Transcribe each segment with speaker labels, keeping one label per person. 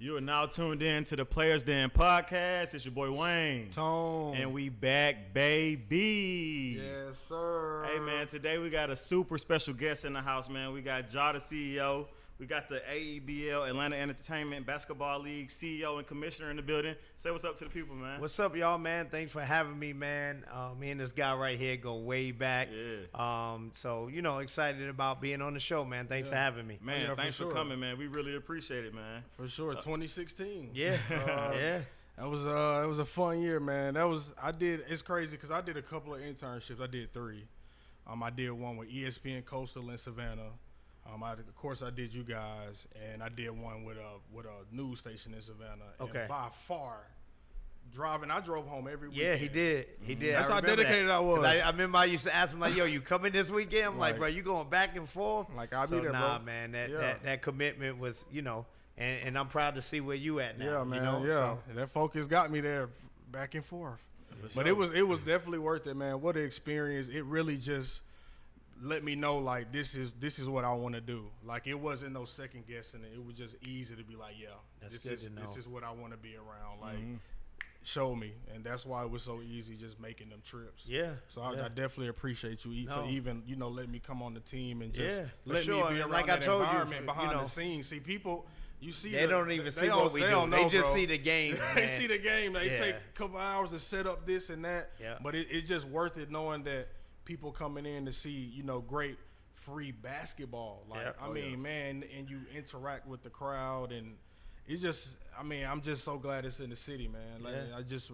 Speaker 1: You are now tuned in to the Players Den podcast. It's your boy Wayne.
Speaker 2: Tone.
Speaker 1: And we back, baby.
Speaker 2: Yes, sir.
Speaker 1: Hey, man, today we got a super special guest in the house, man. We got Jah The CEO. We got the AEBL, Atlanta Entertainment Basketball League CEO and Commissioner in the building. Say what's up to the people, man.
Speaker 3: What's up, y'all, man? Thanks for having me, man. Me and this guy right here go way back.
Speaker 1: Yeah.
Speaker 3: So, excited about being on the show, man. Thanks for having me.
Speaker 1: Man,
Speaker 2: yeah,
Speaker 1: thanks for coming, man. We really appreciate it, man.
Speaker 2: For sure. 2016.
Speaker 3: Yeah. Yeah.
Speaker 2: It was a fun year, man. It's crazy because I did a couple of internships. I did 3. I did one with ESPN Coastal in Savannah. Of course, I did you guys, and I did one with a news station in Savannah.
Speaker 3: Okay.
Speaker 2: And by far, I drove home every weekend.
Speaker 3: Yeah, he did. He did.
Speaker 2: That's how dedicated I was.
Speaker 3: I remember I used to ask him, like, yo, you coming this weekend? I'm like, bro, you going back and forth?
Speaker 2: Like, I'll be there,
Speaker 3: nah,
Speaker 2: bro.
Speaker 3: man, that commitment was, and I'm proud to see where you at now.
Speaker 2: Yeah, man.
Speaker 3: So.
Speaker 2: That focus got me there back and forth. But it was definitely worth it, man. What an experience. It really just let me know, like, this is what I want to do. Like, it wasn't no second guessing it. It was just easy to be like, yeah, this is what I want to be around. Like, show me. And that's why it was so easy just making them trips.
Speaker 3: Yeah.
Speaker 2: So I definitely appreciate you for even, letting me come on the team and just
Speaker 3: let
Speaker 2: me be around
Speaker 3: like
Speaker 2: that
Speaker 3: I told
Speaker 2: environment
Speaker 3: you,
Speaker 2: behind the scenes. See, people, you see
Speaker 3: they don't even see what we do. They just see the game.
Speaker 2: They see the game. They take a couple hours to set up this and that.
Speaker 3: Yeah.
Speaker 2: But it's just worth it knowing that people coming in to see, great free basketball. Like, man, and you interact with the crowd, and it's just, I'm just so glad it's in the city, man. Like, I just,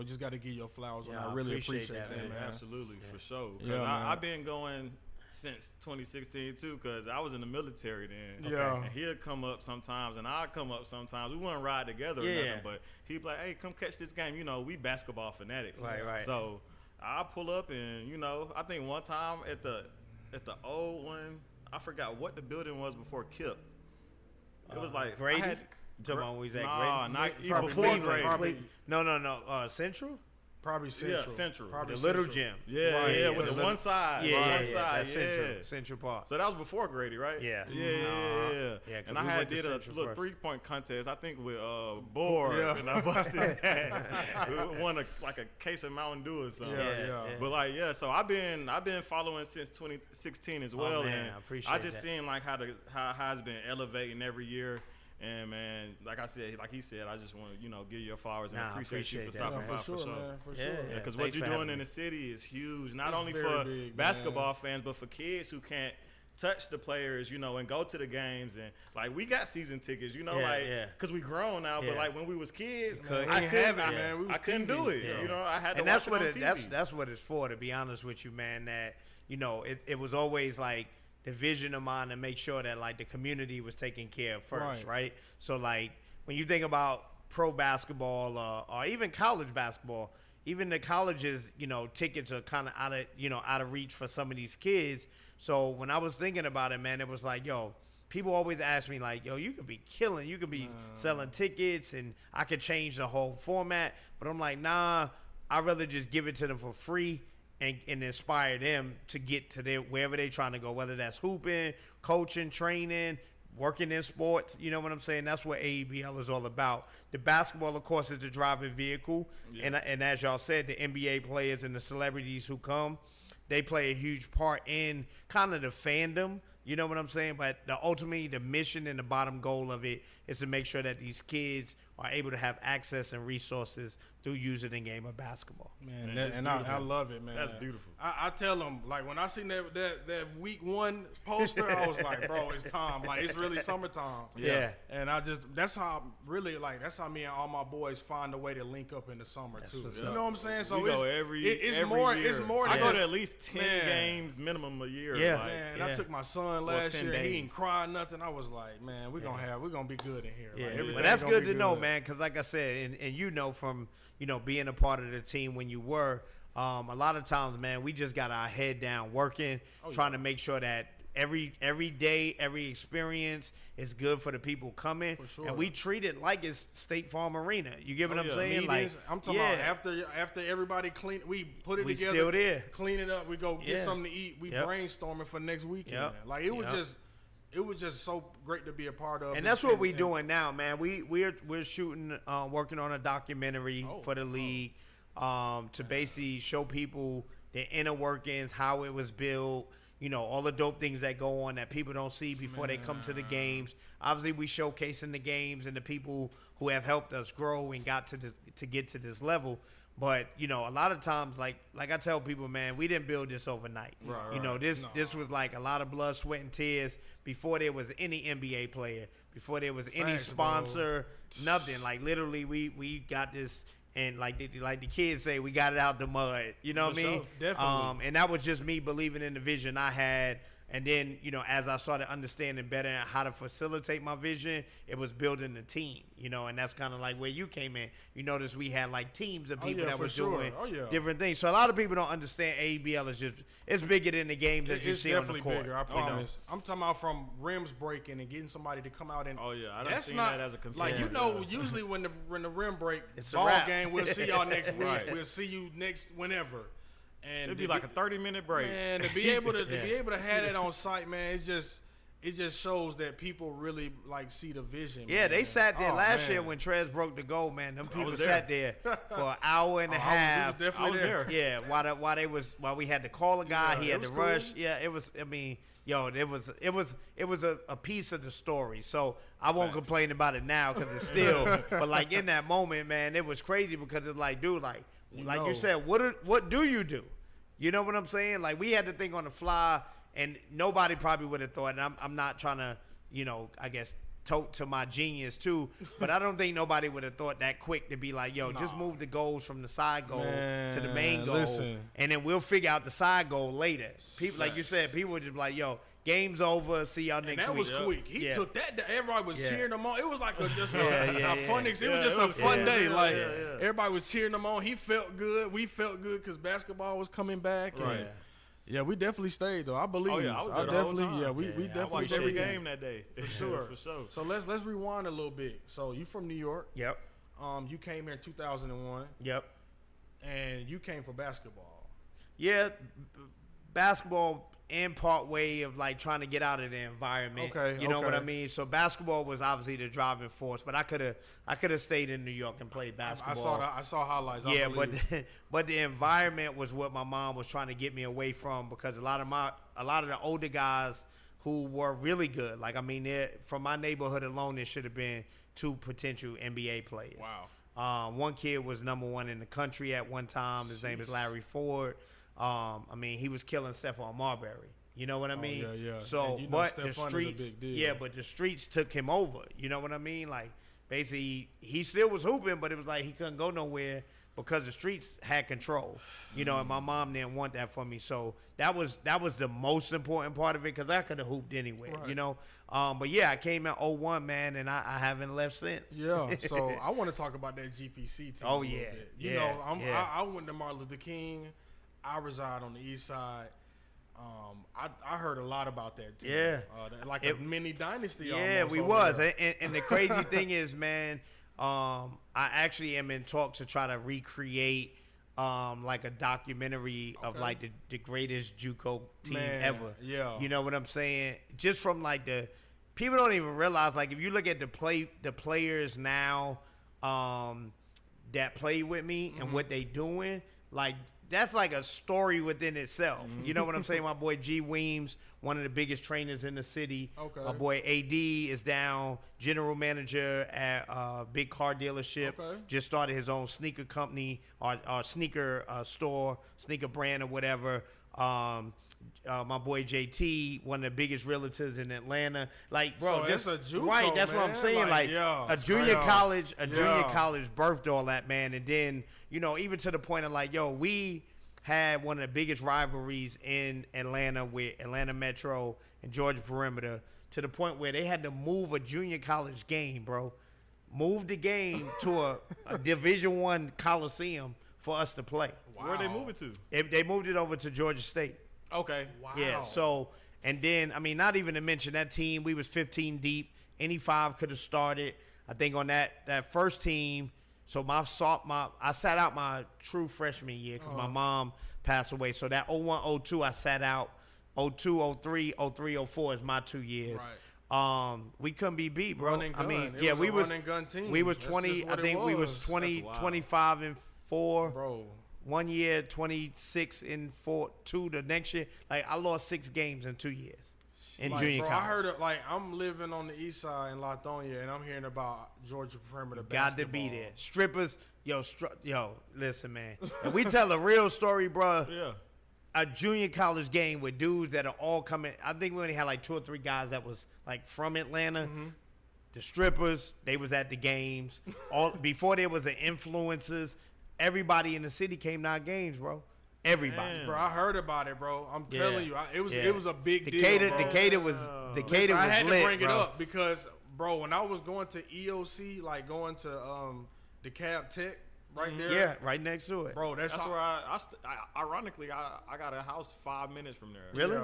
Speaker 2: just got to give your flowers, and I really appreciate that, man.
Speaker 1: Absolutely, for sure.
Speaker 2: Yeah,
Speaker 1: I've been going since 2016 too, because I was in the military then.
Speaker 2: Yeah.
Speaker 1: And he'd come up sometimes, and I'd come up sometimes. We wouldn't ride together or nothing, but he'd be like, hey, come catch this game. We basketball fanatics.
Speaker 3: Right.
Speaker 1: So I pull up, and I think one time at the old one, I forgot what the building was before KIP. It was like
Speaker 3: Grady. Not
Speaker 1: even before Grady.
Speaker 3: No. Central.
Speaker 2: Probably Central.
Speaker 1: Yeah, Central.
Speaker 2: Probably
Speaker 3: the little
Speaker 2: Central.
Speaker 3: gym.
Speaker 1: Yeah, with the one side.
Speaker 3: That's Central Park.
Speaker 1: So that was before Grady, right?
Speaker 3: Yeah.
Speaker 1: Yeah. And I did a little 3-point contest, I think, with Board, and I busted his ass. We won a case of Mountain Dew or something.
Speaker 2: Yeah.
Speaker 1: But so I've been following since 2016 as well.
Speaker 3: Man,
Speaker 1: and
Speaker 3: I appreciate
Speaker 1: I just
Speaker 3: that.
Speaker 1: seen like how it's been elevating every year. And man, like I said, like he said, I just want to give you flowers and appreciate you for stopping by for sure.
Speaker 2: Man, for sure.
Speaker 3: Yeah.
Speaker 1: Because what you're doing in the city is huge, not only for
Speaker 2: big,
Speaker 1: basketball fans, but for kids who can't touch the players, and go to the games. And like, we got season tickets, because we grown now. But like when we was kids, I couldn't do it. I had to watch it on TV.
Speaker 3: That's what it's for. To be honest with you, man, that it was always like the vision of mine to make sure that like the community was taken care of first, right? So like when you think about pro basketball or even college basketball, even the colleges, tickets are kind of out of reach for some of these kids. So when I was thinking about it, man, it was like, yo, people always ask me like, yo, you could be selling tickets and I could change the whole format. But I'm like, nah, I'd rather just give it to them for free and inspire them to get to wherever they're trying to go, whether that's hooping, coaching, training, working in sports. You know what I'm saying? That's what AEBL is all about. The basketball, of course, is the driving vehicle. Yeah. And as y'all said, the NBA players and the celebrities who come, they play a huge part in kind of the fandom. You know what I'm saying? But ultimately, the mission and the bottom goal of it is to make sure that these kids are able to have access and resources through using the game of basketball.
Speaker 2: Man, I love it, man.
Speaker 1: That's beautiful.
Speaker 2: I tell them, like, when I seen that week 1 poster, I was like, bro, it's time. Like, it's really summertime.
Speaker 3: Yeah.
Speaker 2: And that's how me and all my boys find a way to link up in the summer, too. You know what I'm saying? So
Speaker 1: we go every year.
Speaker 2: It's more.
Speaker 1: I go to at least 10 games minimum a year.
Speaker 3: Yeah.
Speaker 2: Man, I took my son last year. He didn't cry nothing. I was like, man, we're gonna be good in here.
Speaker 3: Yeah,
Speaker 2: like,
Speaker 3: but that's good to know, man. Because like I said, and from being a part of the team when you were, a lot of times, man, we just got our head down working, trying to make sure that every day, every experience is good for the people coming, for sure. And we treat it like it's State Farm Arena. You get what I'm saying?
Speaker 2: Meetings, like, I'm talking about after everybody clean, we put it together,
Speaker 3: still there,
Speaker 2: clean it up, we go get something to eat, we brainstorming for next weekend. Like it was just just so great to be a part of.
Speaker 3: And that's what we're doing now, man. We're shooting, working on a documentary for the league to basically show people the inner workings, how it was built, all the dope things that go on that people don't see before they come to the games. Obviously, we showcasing the games and the people who have helped us grow and got to get to this level. But a lot of times, like I tell people, man, we didn't build this overnight. Right. This was like a lot of blood, sweat, and tears before there was any NBA player, before there was any sponsor, nothing. Like literally, we got this, and like the kids say, we got it out the mud. You know what I mean?
Speaker 2: Sure. Definitely.
Speaker 3: And that was just me believing in the vision I had. And then, as I started understanding better how to facilitate my vision, it was building the team, and that's kind of like where you came in. You notice we had like teams of people that were doing different things. So a lot of people don't understand AEBL is it's bigger than the games that you see on the court.
Speaker 2: It's definitely bigger, I promise. I'm talking about from rims breaking and getting somebody to come out and.
Speaker 1: Oh yeah, I don't see that as a concern.
Speaker 2: Like usually when the rim break, it's ball game. We'll see y'all next week. Right. We'll see you next whenever. And
Speaker 1: it'd be like a 30-minute break.
Speaker 2: Man, to be able to have that on site, man, it just shows that people really see the vision.
Speaker 3: Yeah, man. They sat there last year when Trez broke the goal, man. Them people sat there for an hour and a half.
Speaker 2: I was there.
Speaker 3: Yeah, while we had to call a guy, he had to rush. Cool. Yeah, it was. I mean, it was a piece of the story. So I won't complain about it now because it's still. But in that moment, man, it was crazy because it's like, dude, you said, what do you do? You know what I'm saying? Like we had to think on the fly, and nobody probably would have thought. And I'm not trying to, I guess tote to my genius too, but I don't think nobody would have thought that quick to be like, just move the goals from the side goal to the main goal, and then we'll figure out the side goal later. People, like you said, people would just be like, game's over. See y'all next week.
Speaker 2: That was quick. He took that. Everybody was cheering him on. It was like a fun. It was just a fun day. Everybody was cheering him on. He felt good. We felt good because basketball was coming back.
Speaker 1: Right.
Speaker 2: Yeah, we definitely stayed though. I believe.
Speaker 1: Oh yeah, I was there the whole time.
Speaker 2: Yeah, we definitely
Speaker 1: I watched every game that day.
Speaker 2: For sure.
Speaker 1: For sure.
Speaker 2: So let's rewind a little bit. So you from New York?
Speaker 3: Yep.
Speaker 2: You came here in 2001.
Speaker 3: Yep.
Speaker 2: And you came for basketball.
Speaker 3: Yeah, basketball. In part way of trying to get out of the environment. You know what I mean? So basketball was obviously the driving force, but I could have stayed in New York and played basketball.
Speaker 2: I saw highlights.
Speaker 3: Yeah, but the environment was what my mom was trying to get me away from because a lot of the older guys who were really good, from my neighborhood alone, there should have been 2 potential NBA players.
Speaker 2: Wow.
Speaker 3: One kid was #1 in the country at one time. His name is Larry Ford. He was killing Stephon Marbury. You know what I mean?
Speaker 2: Yeah.
Speaker 3: So, but the streets, but the streets took him over. You know what I mean? Basically, he still was hooping, but it was he couldn't go nowhere because the streets had control. And my mom didn't want that for me. So that was the most important part of it because I could have hooped anywhere. Right. But yeah, I came in 2001, man, and I haven't left since.
Speaker 2: Yeah. So I want to talk about that GPC team.
Speaker 3: Oh yeah.
Speaker 2: Bit. I went to Martin Luther King. I reside on the east side. I heard a lot about that team.
Speaker 3: Yeah.
Speaker 2: A mini dynasty.
Speaker 3: Yeah, we was. And the crazy thing is, man, I actually am in talk to try to recreate a documentary of the greatest JUCO team ever.
Speaker 2: Yeah.
Speaker 3: You know what I'm saying? Just from the people don't even realize if you look at the players now that play with me and what they doing, that's a story within itself. Mm-hmm. You know what I'm saying? My boy G. Weems, one of the biggest trainers in the city.
Speaker 2: Okay.
Speaker 3: My boy AD is down, general manager at a big car dealership.
Speaker 2: Okay.
Speaker 3: Just started his own sneaker company or sneaker store, sneaker brand or whatever. My boy JT, one of the biggest realtors in Atlanta.
Speaker 2: So just a JUCO,
Speaker 3: right? That's
Speaker 2: man.
Speaker 3: What I'm saying. A junior college birthed all that, man. And then even to the point of we had one of the biggest rivalries in Atlanta with Atlanta Metro and Georgia Perimeter to the point where they had to move a junior college game, bro. Move the game to a Division I Coliseum for us to play.
Speaker 1: Wow. Where'd they move it to?
Speaker 3: They moved it over to Georgia State.
Speaker 1: Okay.
Speaker 2: Wow.
Speaker 3: Yeah. So, and then, not even to mention that team, we was 15 deep. Any 5 could have started. I think on that first team, so I sat out my true freshman year because my mom passed away. So that 01-02, I sat out 02, 03, 03, 04 is my 2 years.
Speaker 2: Right.
Speaker 3: We couldn't be beat, bro.
Speaker 2: Run and gun.
Speaker 3: I mean,
Speaker 2: it was a run and gun team.
Speaker 3: We was 20. I think we was 20, 25-4.
Speaker 2: Bro.
Speaker 3: 1 year, 26-4. 2 the next year. Like I lost 6 games in 2 years in junior college.
Speaker 2: I heard it. Like I'm living on the east side in Latonia, and I'm hearing about Georgia perimeter basketball.
Speaker 3: Got to be there. Strippers, yo, listen, man. And we tell a real story, bro.
Speaker 1: Yeah.
Speaker 3: A junior college game with dudes that are all coming. I think we only had like 2 or 3 guys that was like from Atlanta. Mm-hmm. The strippers, they was at the games. All before there was the influencers. Everybody in the city came to our games, bro. Everybody.
Speaker 2: Bro, I heard about it, bro. I'm telling you, it was a big deal, bro.
Speaker 3: Decatur was
Speaker 2: I had
Speaker 3: lit,
Speaker 2: to bring
Speaker 3: bro.
Speaker 2: it up because, bro, when I was going to EOC, like going to DeKalb Tech, right there.
Speaker 3: Yeah, right next to it.
Speaker 2: Bro, that's
Speaker 1: where I ironically, I got a house 5 minutes from there.
Speaker 3: Really?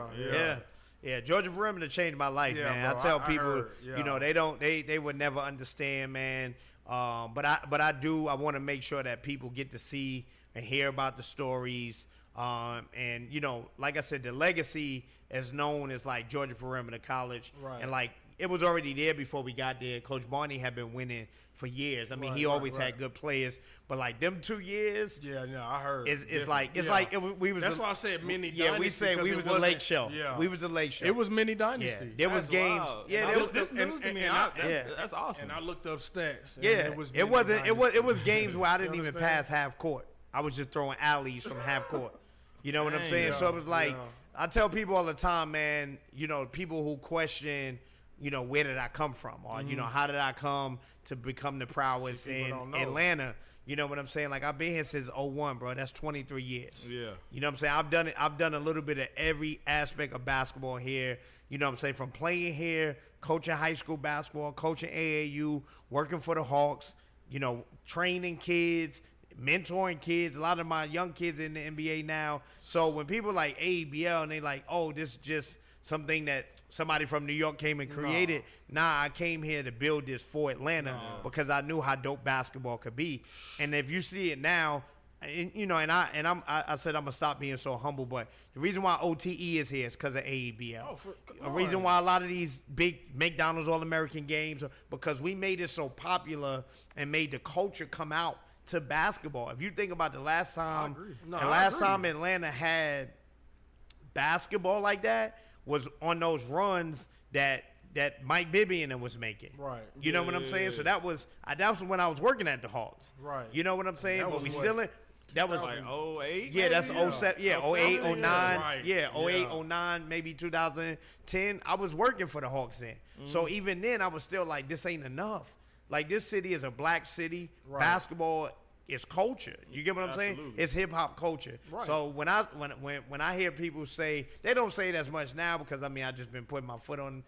Speaker 3: Yeah. Georgia perimeter changed my life, man.
Speaker 2: Bro,
Speaker 3: I tell people, you know, they would never understand, man. But I want to make sure that people get to see and hear about the stories. And, you know, like I said, the legacy is known as like Georgia Perimeter College.
Speaker 2: Right.
Speaker 3: And like it was already there before we got there. Coach Barney had been winning for years. I mean, he always had good players, but like them 2 years.
Speaker 2: Yeah, I heard.
Speaker 3: It's like we was.
Speaker 2: That's why I said mini dynasty.
Speaker 3: Yeah, we say we was a lake show.
Speaker 2: Yeah,
Speaker 3: we was a lake show.
Speaker 2: It was mini dynasty.
Speaker 3: Yeah, there was games.
Speaker 1: Wild.
Speaker 3: Yeah,
Speaker 1: this news to me. That's awesome.
Speaker 2: And I looked up stats. And
Speaker 3: yeah, it was games where I didn't even
Speaker 2: understand?
Speaker 3: pass half court. I was just throwing alleys from half court. You know what I'm saying? So it was like I tell people all the time, man. You know, people who question, you know, where did I come from, or you know, how did I come to become the prowess in Atlanta? You know what I'm saying? Like I've been here since 01, bro. That's 23 years.
Speaker 1: Yeah.
Speaker 3: You know what I'm saying? I've done a little bit of every aspect of basketball here. You know what I'm saying? From playing here, coaching high school basketball, coaching AAU, working for the Hawks, you know, training kids, mentoring kids, a lot of my young kids in the NBA now. So when people like AEBL and they like, oh, this is just something that somebody from New York came and created. Nah, I came here to build this for Atlanta because I knew how dope basketball could be. And if you see it now, and, you know, I said I'm gonna stop being so humble, but the reason why OTE is here is because of AEBL. The reason why a lot of these big McDonald's All-American games are because we made it so popular and made the culture come out to basketball. If you think about the last time, time Atlanta had basketball like that was on those runs that Mike Bibby and them was making.
Speaker 2: Right.
Speaker 3: You know what I'm saying? So that was when I was working at the Hawks.
Speaker 2: Right.
Speaker 3: You know what I'm saying? But we still in. That was
Speaker 1: like 08.
Speaker 3: Yeah, that's 07. Yeah, 08, 09.
Speaker 2: Right.
Speaker 3: Yeah, 08, 09, maybe 2010. I was working for the Hawks then. So even then, I was still like, this ain't enough. Like, this city is a black city. Right. Basketball is culture. You get what I'm saying? It's hip hop culture. Right. So when I hear people say, they don't say it as much now because I mean I just been putting my foot on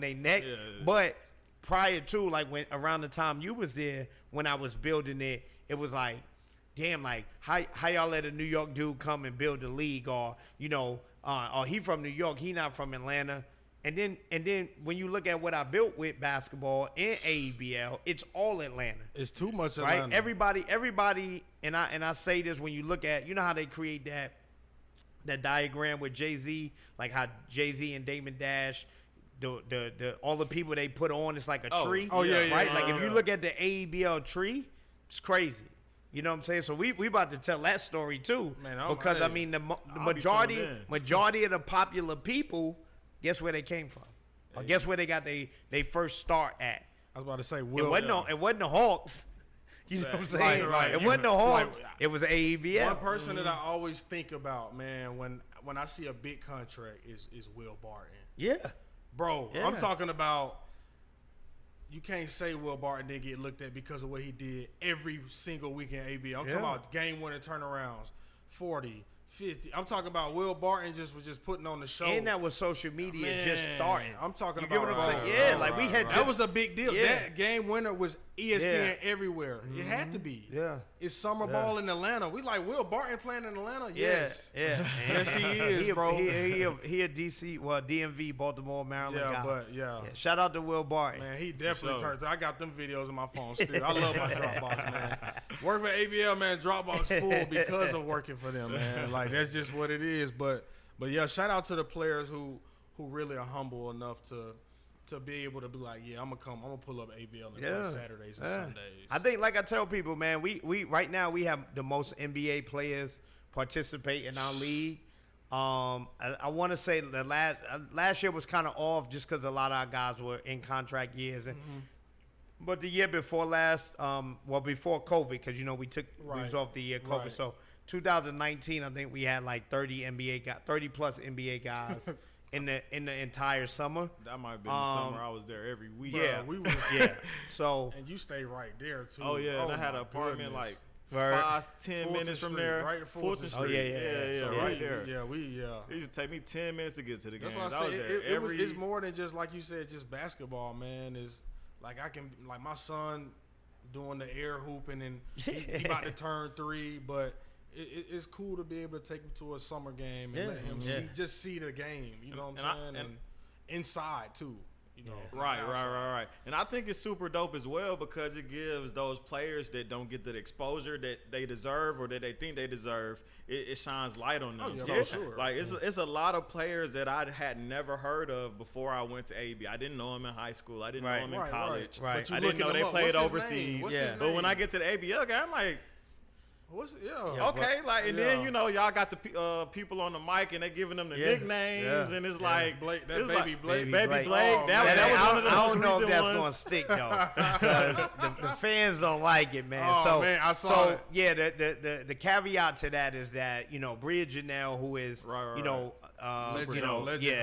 Speaker 3: their neck. Yeah. But prior to, like, when around the time you was there, when I was building it, it was like, damn, like how y'all let a New York dude come and build the league, or you know, or he from New York, he not from Atlanta. And then when you look at what I built with basketball and AEBL, it's all Atlanta.
Speaker 2: It's too much Atlanta.
Speaker 3: Right? Everybody, and I say this when you look at, you know how they create that diagram with Jay-Z, like how Jay-Z and Damon Dash, the all the people they put on, it's like a tree.
Speaker 2: Oh yeah,
Speaker 3: right?
Speaker 2: Yeah,
Speaker 3: like if you look at the AEBL tree, it's crazy. You know what I'm saying? So we about to tell that story too, man, because I mean the majority of the popular people, guess where they came from? Or guess where they got they first start at?
Speaker 2: I was about to say,
Speaker 3: it wasn't the Hawks. You know what I'm saying?
Speaker 2: Right.
Speaker 3: It wasn't the Hawks. It was AEBL.
Speaker 2: One person that I always think about, man, when I see a big contract is Will Barton.
Speaker 3: Yeah.
Speaker 2: Bro, yeah. I'm talking about, you can't say Will Barton didn't get looked at because of what he did every single week in AEBL. I'm talking about game-winning turnarounds, 40, 50. I'm talking about Will Barton was just putting on the show.
Speaker 3: And that was social media just starting.
Speaker 2: I'm talking about.
Speaker 3: You get what I'm saying? Like we had.
Speaker 2: That was a big deal. Yeah. That game winner was ESPN everywhere. Mm-hmm. It had to be.
Speaker 3: Yeah.
Speaker 2: It's summer ball in Atlanta. We like Will Barton playing in Atlanta.
Speaker 3: Yes. Yeah.
Speaker 2: Yes, he is, bro.
Speaker 3: He a DC, DMV, Baltimore, Maryland guy.
Speaker 2: Yeah.
Speaker 3: Shout out to Will Barton.
Speaker 2: Man, he definitely turned. I got them videos in my phone still. I love my Dropbox, man. Working for ABL, man. Dropbox full because of working for them, man. Like that's just what it is. But But yeah, shout out to the players who really are humble enough to be able to be like, yeah, I'm gonna pull up AEBL and play Saturdays and Sundays.
Speaker 3: I think, like I tell people, man, we right now we have the most NBA players participate in our league. I want to say the last year was kind of off just because a lot of our guys were in contract years, and but the year before last, before COVID, because we was off the year COVID, so 2019, I think we had like 30 plus NBA guys. In the entire summer.
Speaker 1: That might have been the summer I was there every week.
Speaker 3: Yeah,
Speaker 2: we was
Speaker 3: So
Speaker 2: and you stay right there too.
Speaker 1: Oh yeah, and I had an apartment like 5-10 minutes from there.
Speaker 2: Right at Fulton Street.
Speaker 3: Oh yeah,
Speaker 2: right
Speaker 1: there.
Speaker 2: It
Speaker 1: used to take me 10 minutes to get to the game.
Speaker 2: That's why I said it's more than just like you said, just basketball, man. Is like my son doing the air hooping and he about to turn 3, but it's cool to be able to take him to a summer game and let him see the game. You know what I'm saying? And inside too.
Speaker 1: Right. And I think it's super dope as well because it gives those players that don't get the exposure that they deserve or that they think they deserve, it shines light on them.
Speaker 2: For sure.
Speaker 1: Like it's a lot of players that I had never heard of before I went to AEBL. I didn't know them in high school. I didn't know them in college.
Speaker 3: Right.
Speaker 1: I didn't know they played overseas. But when I get to the AEBL game, I'm like, then y'all got the people on the mic and they giving them the nicknames and it's like
Speaker 2: Blake,
Speaker 1: Baby
Speaker 2: Blake.
Speaker 1: Blake.
Speaker 2: Oh,
Speaker 1: that was one of the
Speaker 3: I don't know
Speaker 1: most
Speaker 3: if that's
Speaker 1: recent
Speaker 3: gonna stick though, because the fans don't like it, man.
Speaker 2: Oh, man, I saw it.
Speaker 3: Yeah, the caveat to that is that Bria Janelle, who is
Speaker 2: legend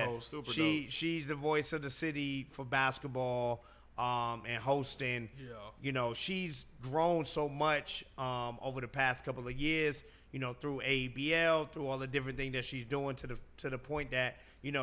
Speaker 2: host.
Speaker 1: Super
Speaker 3: she's the voice of the city for basketball. And hosting, she's grown so much over the past couple of years, through AEBL, through all the different things that she's doing to the point that,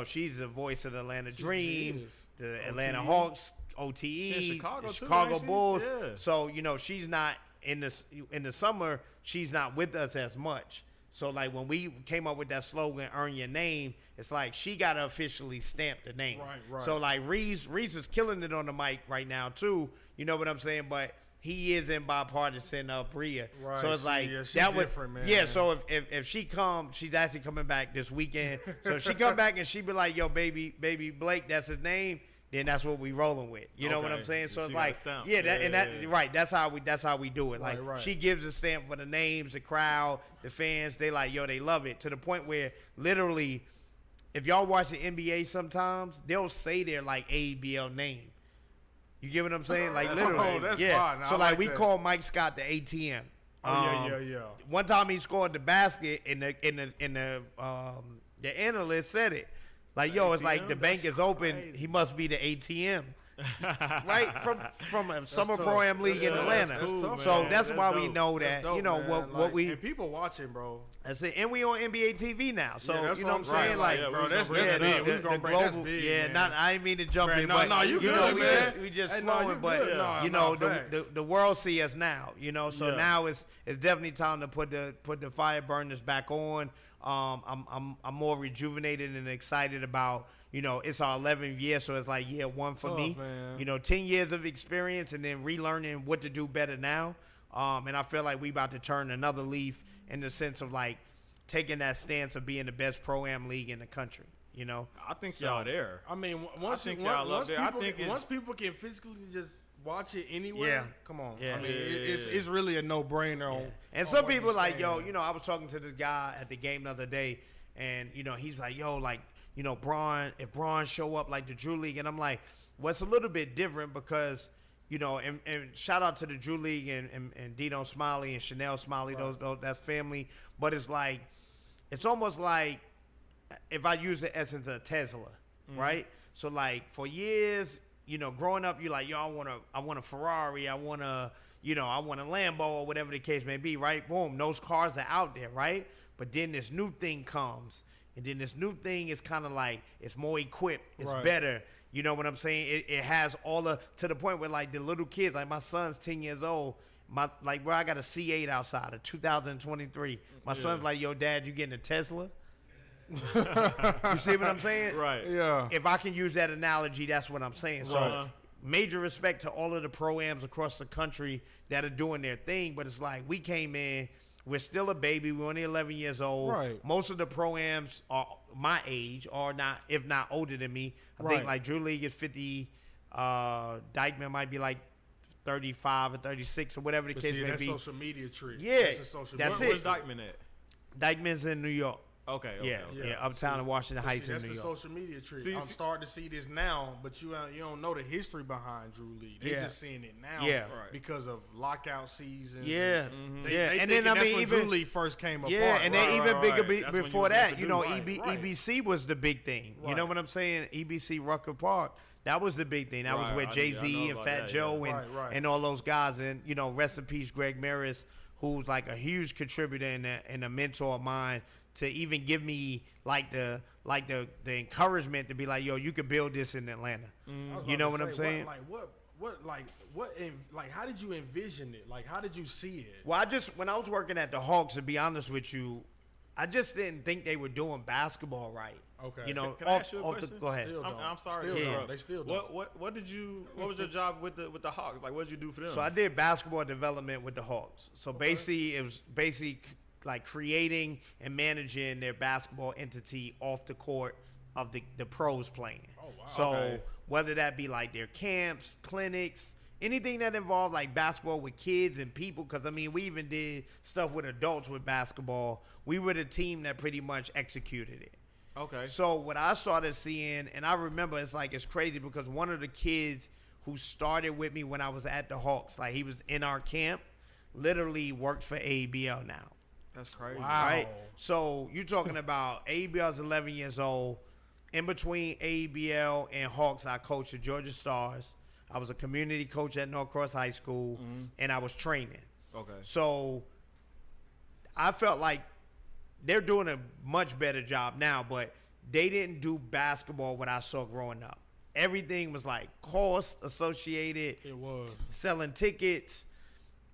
Speaker 3: she's the voice of the Atlanta Dream, the OTE. Atlanta Hawks, OTE, Chicago Bulls.
Speaker 1: Yeah.
Speaker 3: So, she's not in the summer, she's not with us as much. So, like, when we came up with that slogan, Earn Your Name, it's like she got to officially stamp the name.
Speaker 2: Right.
Speaker 3: So, like, Reese is killing it on the mic right now, too. You know what I'm saying? But he is in bipartisan Bria.
Speaker 2: Right.
Speaker 3: So, it's like,
Speaker 2: that was different, man.
Speaker 3: Yeah, so if she comes, she's actually coming back this weekend. So, if she come back and she be like, yo, baby Blake, that's his name. Then that's what we rolling with. You know what I'm saying? So it's like, right. That's how we do it. Like she gives a stamp for the names, the crowd, the fans. They like, they love it to the point where literally, if y'all watch the NBA, sometimes they'll say their like AEBL name. You get what I'm saying? Like literally,
Speaker 2: fine.
Speaker 3: So like we call Mike Scott the ATM.
Speaker 2: Yeah.
Speaker 3: One time he scored the basket, and the analyst said it. Like, it's like the bank is open.
Speaker 1: Crazy.
Speaker 3: He must be the ATM. Right? From a summer pro-am league in Atlanta.
Speaker 1: Cool,
Speaker 3: so
Speaker 1: that's
Speaker 3: why
Speaker 1: dope.
Speaker 3: we know that,
Speaker 2: dope,
Speaker 3: what we...
Speaker 2: And people watching, bro.
Speaker 3: That's it. And we on NBA TV now. So,
Speaker 2: you
Speaker 3: know what I'm saying? Like,
Speaker 2: bro, that's
Speaker 3: the
Speaker 2: big.
Speaker 3: global...
Speaker 2: Big,
Speaker 3: yeah,
Speaker 2: man.
Speaker 3: I didn't mean to jump in.
Speaker 2: No,
Speaker 3: but,
Speaker 2: you good, man.
Speaker 3: We just
Speaker 2: hey,
Speaker 3: flowing. But, the world see us now. So now it's definitely time to put the fire burners back on. I'm more rejuvenated and excited about, it's our 11th year, so it's like year 1 for me.
Speaker 2: Man.
Speaker 3: 10 years of experience and then relearning what to do better now. And I feel like we about to turn another leaf in the sense of like taking that stance of being the best pro-am league in the country.
Speaker 1: I think y'all there.
Speaker 2: I mean, once people can physically just watch it anywhere. Come on.
Speaker 3: Yeah.
Speaker 2: I mean, it's really a no-brainer.
Speaker 3: And some people like, I was talking to this guy at the game the other day, and he's like, Braun, if Braun show up like the Drew League, and I'm like, well, it's a little bit different because, and shout out to the Drew League and Dino Smiley and Chanel Smiley, those that's family, but it's like, it's almost like if I use the essence of Tesla, right? So like for years, growing up, you're like, I want a Ferrari, I want a Lambo or whatever the case may be, right? Boom, those cars are out there, right? But then this new thing comes, and then this new thing is kind of like, it's more equipped, it's better. You know what I'm saying? It has all to the point where like the little kids, like my son's 10 years old, bro, I got a C8 outside of 2023. My son's like, yo, Dad, you getting a Tesla? You see what I'm saying?
Speaker 1: Right.
Speaker 2: Yeah.
Speaker 3: If I can use that analogy, that's what I'm saying. So major respect to all of the pro-ams across the country that are doing their thing, but it's like we came in We're still a baby. We're only 11 years old.
Speaker 2: Right.
Speaker 3: Most of the pro-ams are my age or not, if not older than me. I think like Drew League is 50. Dykeman might be like 35 or 36 or whatever the case may be.
Speaker 2: That's social media tree.
Speaker 3: Yeah.
Speaker 2: That's a social media.
Speaker 1: Where's Dykeman at?
Speaker 3: Dykeman's in New York.
Speaker 1: Okay.
Speaker 3: Yeah, uptown in Washington Heights in New York.
Speaker 2: That's the social media tree. I'm starting to see this now, but you don't know the history behind Drew League. They're just seeing it now because of lockout seasons.
Speaker 3: Yeah.
Speaker 2: And then I mean, even Drew League first came apart.
Speaker 3: Yeah, and then even bigger before that, EBC was the big thing. You know what I'm saying? EBC Rucker Park. That was the big thing. That was where Jay-Z and Fat Joe and all those guys. And, rest in peace, Greg Maris, who's like a huge contributor and a mentor of mine to even give me the encouragement to be like, yo, you could build this in Atlanta. You know what I'm saying?
Speaker 2: How did you envision it? Like, how did you see it?
Speaker 3: Well, when I was working at the Hawks, to be honest with you, I just didn't think they were doing basketball right.
Speaker 1: Okay. Can I ask you a question?
Speaker 3: Go ahead.
Speaker 1: I'm sorry.
Speaker 2: They still don't.
Speaker 1: What was your job with the Hawks? Like, what did you do for them?
Speaker 3: So I did basketball development with the Hawks. So basically, it was like creating and managing their basketball entity off the court of the pros playing.
Speaker 2: Oh, wow.
Speaker 3: So whether that be like their camps, clinics, anything that involved like basketball with kids and people, because I mean, we even did stuff with adults with basketball. We were the team that pretty much executed it.
Speaker 1: Okay.
Speaker 3: So what I started seeing, and I remember it's crazy because one of the kids who started with me when I was at the Hawks, like he was in our camp, literally worked for AEBL now.
Speaker 1: That's crazy.
Speaker 2: Wow.
Speaker 3: Right? So you're talking about AEBL's 11 years old. In between AEBL and Hawks, I coached the Georgia Stars. I was a community coach at Norcross High School, and I was training.
Speaker 1: Okay.
Speaker 3: So I felt like they're doing a much better job now, but they didn't do basketball what I saw growing up. Everything was like cost associated.
Speaker 2: It was.
Speaker 3: Selling tickets.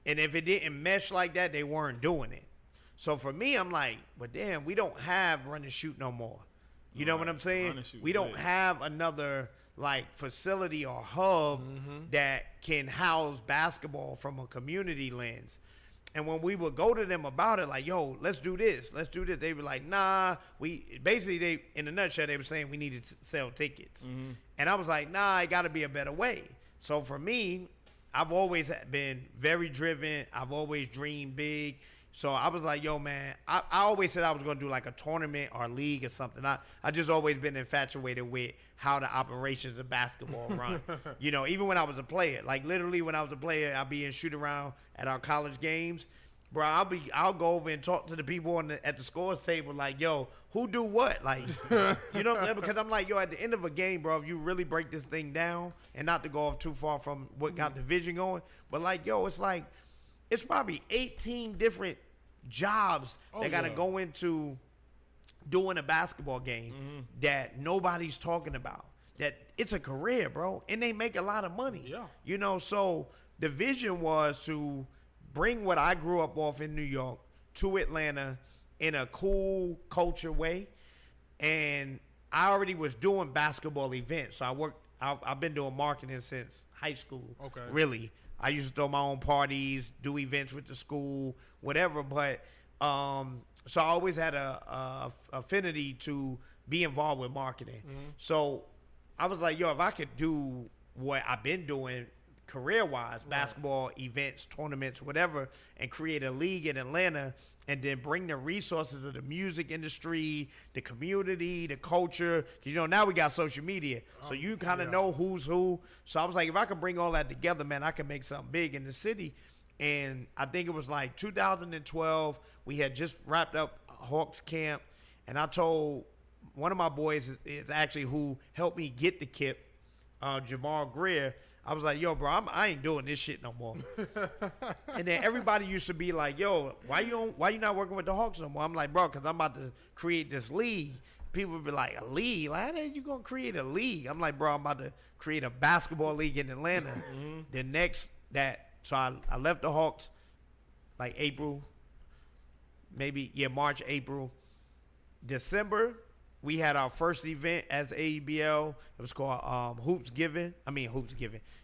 Speaker 3: And if it didn't mesh like that, they weren't doing it. So for me, I'm like, but damn, we don't have run and shoot no more. You know what I'm saying? We don't have another like facility or hub that can house basketball from a community lens. And when we would go to them about it, like, yo, let's do this, they were like, nah. They in a nutshell, they were saying we needed to sell tickets. And I was like, nah, it got to be a better way. So for me, I've always been very driven. I've always dreamed big. So I was like, yo, man, I always said I was going to do like a tournament or a league or something. I just always been infatuated with how the operations of basketball run. Even when I was a player, like literally when I was a player, I'd be in shoot around at our college games. Bro, I'll go over and talk to the people at the scores table like, yo, who do what? Like, because I'm like, yo, at the end of a game, bro, if you really break this thing down, and not to go off too far from what got the vision going, but like, yo, it's probably 18 different jobs that got to go into doing a basketball game that nobody's talking about. That it's a career, bro, and they make a lot of money. Yeah. So the vision was to bring what I grew up off in New York to Atlanta in a cool culture way. And I already was doing basketball events. So I've been doing marketing since high school. Okay. Really. I used to throw my own parties, do events with the school, whatever. But so I always had a affinity to be involved with marketing. So I was like, yo, if I could do what I've been doing career-wise, basketball, events, tournaments, whatever, and create a league in Atlanta and then bring the resources of the music industry, the community, the culture. Because, now we got social media. So you kind of know who's who. So I was like, if I could bring all that together, man, I could make something big in the city. And I think it was like 2012. We had just wrapped up Hawks camp. And I told one of my boys is actually who helped me get the kit, Jamal Greer. I was like, yo, bro, I ain't doing this shit no more. And then everybody used to be like, yo, why you not working with the Hawks no more? I'm like, bro, because I'm about to create this league. People would be like, a league? Like, how are you going to create a league? I'm like, bro, I'm about to create a basketball league in Atlanta. So I left the Hawks like April, March, April. December, we had our first event as AEBL. It was called Hoops Giving,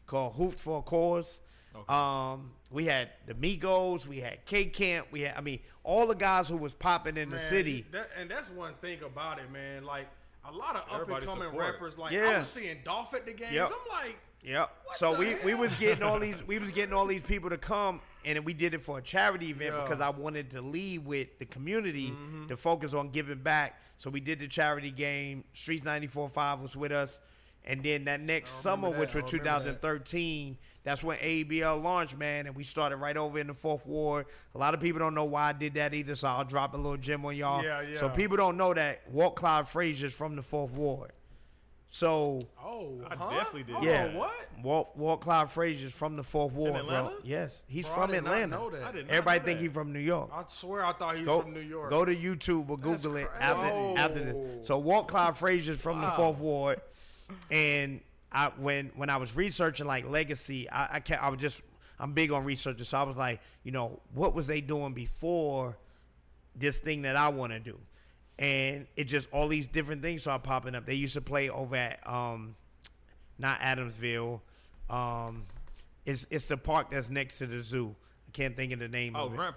Speaker 3: called Hoops for a Cause. Okay. We had the Migos, we had K Camp, we had all the guys who was popping in the city.
Speaker 2: And that's one thing about it, man. Like a lot of up and coming rappers, like I was seeing Dolph at the games. I'm like,
Speaker 3: So we was getting all these people to come, and we did it for a charity event because I wanted to lead with the community to focus on giving back. So we did the charity game. Streets 94.5 was with us. And then that next summer, which was 2013, that's when AEBL launched, man. And we started right over in the 4th Ward. A lot of people don't know why I did that either, so I'll drop a little gem on y'all.
Speaker 2: Yeah.
Speaker 3: So people don't know that Walt Clyde Frazier's from the 4th Ward. So
Speaker 1: I definitely did.
Speaker 3: Yeah.
Speaker 2: What?
Speaker 3: Walt Clyde Frazier's from the 4th Ward,
Speaker 1: in Atlanta?
Speaker 3: bro. Yes, he's
Speaker 2: Bro,
Speaker 3: from
Speaker 2: I did
Speaker 3: Atlanta.
Speaker 2: Not know that.
Speaker 1: I did not
Speaker 3: Everybody
Speaker 1: know
Speaker 3: think
Speaker 1: that.
Speaker 3: he's from New York.
Speaker 2: I swear I thought he was from New York.
Speaker 3: Go to YouTube or Google it after this. So Walt Clyde Frazier's from the 4th Ward, and when I was researching like legacy, I'm big on researching, so I was like, what was they doing before this thing that I want to do? And it just all these different things started popping up. They used to play over at not Adamsville. It's the park that's next to the zoo. I can't think of the name of it. Grant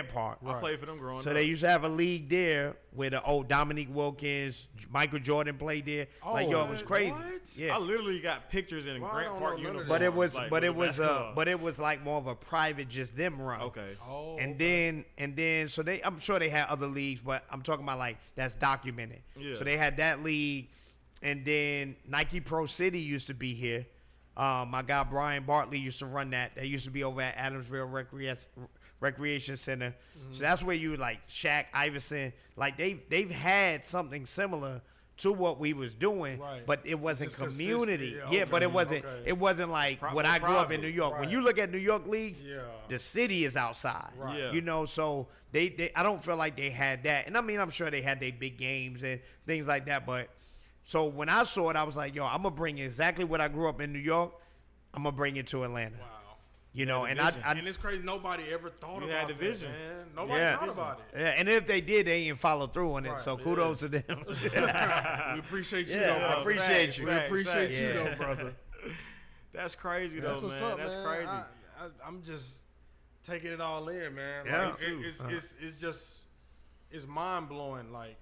Speaker 3: Park.
Speaker 1: I played for them growing up.
Speaker 3: So they used to have a league there where the old Dominique Wilkins, Michael Jordan played there. It was crazy.
Speaker 2: What?
Speaker 3: Yeah.
Speaker 1: I literally got pictures in Grant Park uniform.
Speaker 3: But it was like more of a private, just them run.
Speaker 1: Okay.
Speaker 3: And then so I'm sure they had other leagues, but I'm talking about like that's documented.
Speaker 1: Yeah.
Speaker 3: So they had that league, and then Nike Pro City used to be here. My guy Brian Bartley used to run that. That used to be over at Adamsville Recreation Center. So that's where you like Shaq, Iverson, like they've had something similar to what we was doing, but it wasn't community. But it wasn't like when I grew up in New York. When you look at New York leagues, the city is outside. So they I don't feel like they had that. And I'm sure they had their big games and things like that, but so when I saw it, I was like, I'm gonna bring exactly what I grew up in New York. I'm gonna bring it to Atlanta.
Speaker 2: Wow. And it's crazy. Nobody ever thought about
Speaker 1: the vision.
Speaker 2: Man. Nobody thought about it.
Speaker 3: Yeah, and if they did, they didn't follow through on it. So kudos to them.
Speaker 2: We appreciate you, though, brother.
Speaker 3: I appreciate you.
Speaker 2: We appreciate you, though, brother.
Speaker 1: That's crazy, though, man. That's crazy.
Speaker 2: I'm just taking it all in, man.
Speaker 3: Yeah,
Speaker 2: it's mind blowing, like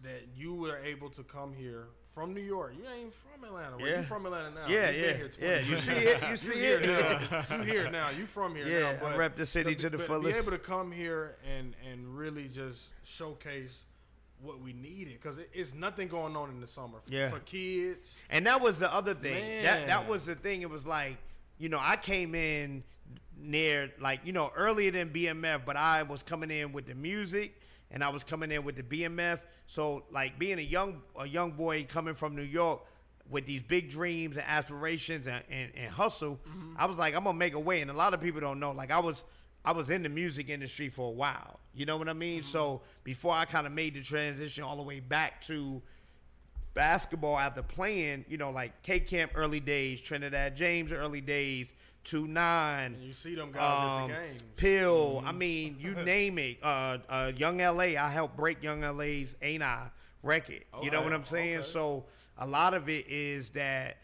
Speaker 2: that you were able to come here from New York. You ain't from Atlanta. You from Atlanta now.
Speaker 3: Yeah. You see it. You
Speaker 2: here now. You from here now.
Speaker 3: Yeah, I rep the city to the fullest.
Speaker 2: Be able to come here and really just showcase what we needed, because it's nothing going on in the summer for kids.
Speaker 3: And that was the other thing. That was the thing. It was like, I came in near, like, earlier than BMF, but I was coming in with the music. And I was coming in with the BMF. So, like, being a young boy coming from New York with these big dreams and aspirations and hustle, I was like, I'm going to make a way. And a lot of people don't know. Like, I was in the music industry for a while. You know what I mean? So, before I kind of made the transition all the way back to basketball after playing, like K-Camp early days, Trinidad James early days, 2-9.
Speaker 2: And you see them guys at the games.
Speaker 3: Pill. You name it. Young LA. I helped break Young LA's Ain't I record. You know what I'm saying? So a lot of it is that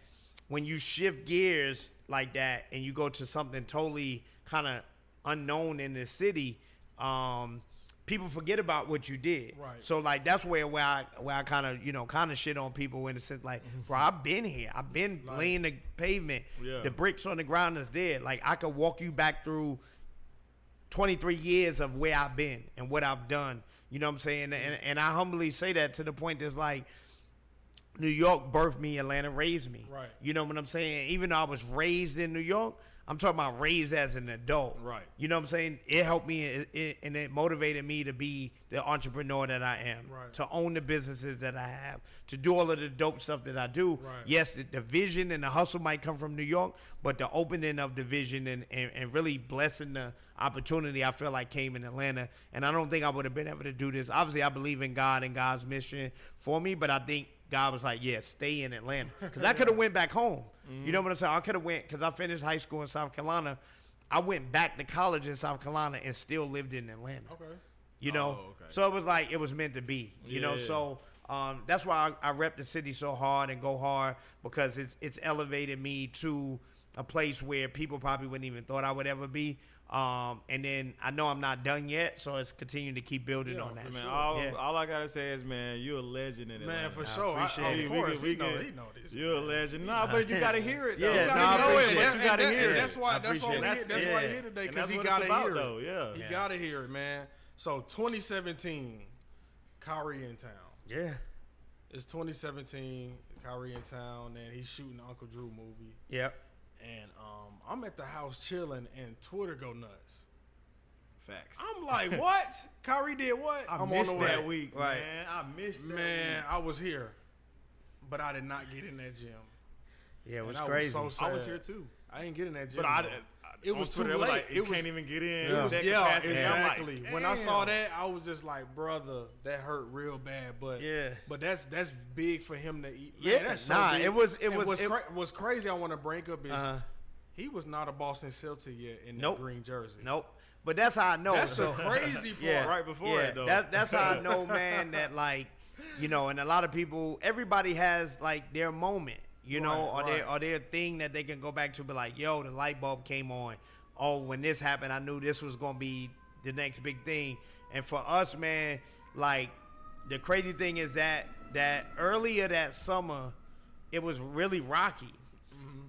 Speaker 3: when you shift gears like that and you go to something totally kind of unknown in the city, people forget about what you did.
Speaker 2: Right.
Speaker 3: So like that's where I kind of shit on people in the sense like, bro, I've been here. I've been laying the pavement.
Speaker 1: Yeah.
Speaker 3: The bricks on the ground is there. Like I could walk you back through 23 years of where I've been and what I've done. You know what I'm saying? And I humbly say that to the point that's like, New York birthed me, Atlanta raised me.
Speaker 2: Right.
Speaker 3: You know what I'm saying? Even though I was raised in New York, I'm talking about raised as an adult.
Speaker 1: Right.
Speaker 3: You know what I'm saying? It helped me and it motivated me to be the entrepreneur that I am.
Speaker 2: Right.
Speaker 3: To own the businesses that I have. To do all of the dope stuff that I do.
Speaker 2: Right.
Speaker 3: Yes, the vision and the hustle might come from New York, but the opening of the vision and really blessing the opportunity I feel like came in Atlanta. And I don't think I would have been able to do this. Obviously, I believe in God and God's mission for me, but I think God was like, yeah, stay in Atlanta. Because I could have went back home. You know what I'm saying? I could have went, because I finished high school in South Carolina. I went back to college in South Carolina and still lived in Atlanta.
Speaker 2: Okay.
Speaker 3: You know? So it was like, it was meant to be. You know? So that's why I rep the city so hard and go hard, because it's elevated me to a place where people probably wouldn't even thought I would ever be. And then I know I'm not done yet, so it's continuing to keep building on that.
Speaker 1: Man, all I gotta say is, man, you're a legend in Atlanta.
Speaker 2: Man, for sure.
Speaker 1: Appreciate it.
Speaker 2: He know this.
Speaker 1: You're a legend. Nah, but you gotta hear it. Though.
Speaker 3: Yeah,
Speaker 1: you gotta know it, but you gotta hear it.
Speaker 2: That's why we're here today, because he gotta hear it.
Speaker 1: Yeah,
Speaker 2: he gotta hear it, man. So 2017, Kyrie in town.
Speaker 3: Yeah,
Speaker 2: it's 2017. Kyrie in town, and he's shooting the Uncle Drew movie.
Speaker 3: Yep.
Speaker 2: And I'm at the house chilling, and Twitter go nuts.
Speaker 1: Facts.
Speaker 2: I'm like, what? Kyrie did what?
Speaker 1: I missed that week, man. I missed that
Speaker 2: week. I was here, but I did not get in that gym.
Speaker 3: Yeah, it was crazy.
Speaker 2: Was so sad.
Speaker 1: I was here too.
Speaker 2: I didn't get in that gym.
Speaker 1: But it was too late.
Speaker 2: Like,
Speaker 1: it can't even get in.
Speaker 2: Yeah, exactly. Like, when I saw that, I was just like, brother, that hurt real bad. But that's big for him to eat. Man, that's so big. What's crazy I want to bring up is he was not a Boston Celtic yet in that green jersey.
Speaker 3: Nope. But that's how I know.
Speaker 2: That's the crazy part.
Speaker 1: Right before it, though.
Speaker 3: That's how I know, man, that, like, you know, and a lot of people, everybody has, like, their moment, you know, or their thing that they can go back to, be like, yo, the light bulb came on. Oh, when this happened, I knew this was going to be the next big thing. And for us, man, like, the crazy thing is that earlier that summer, it was really rocky.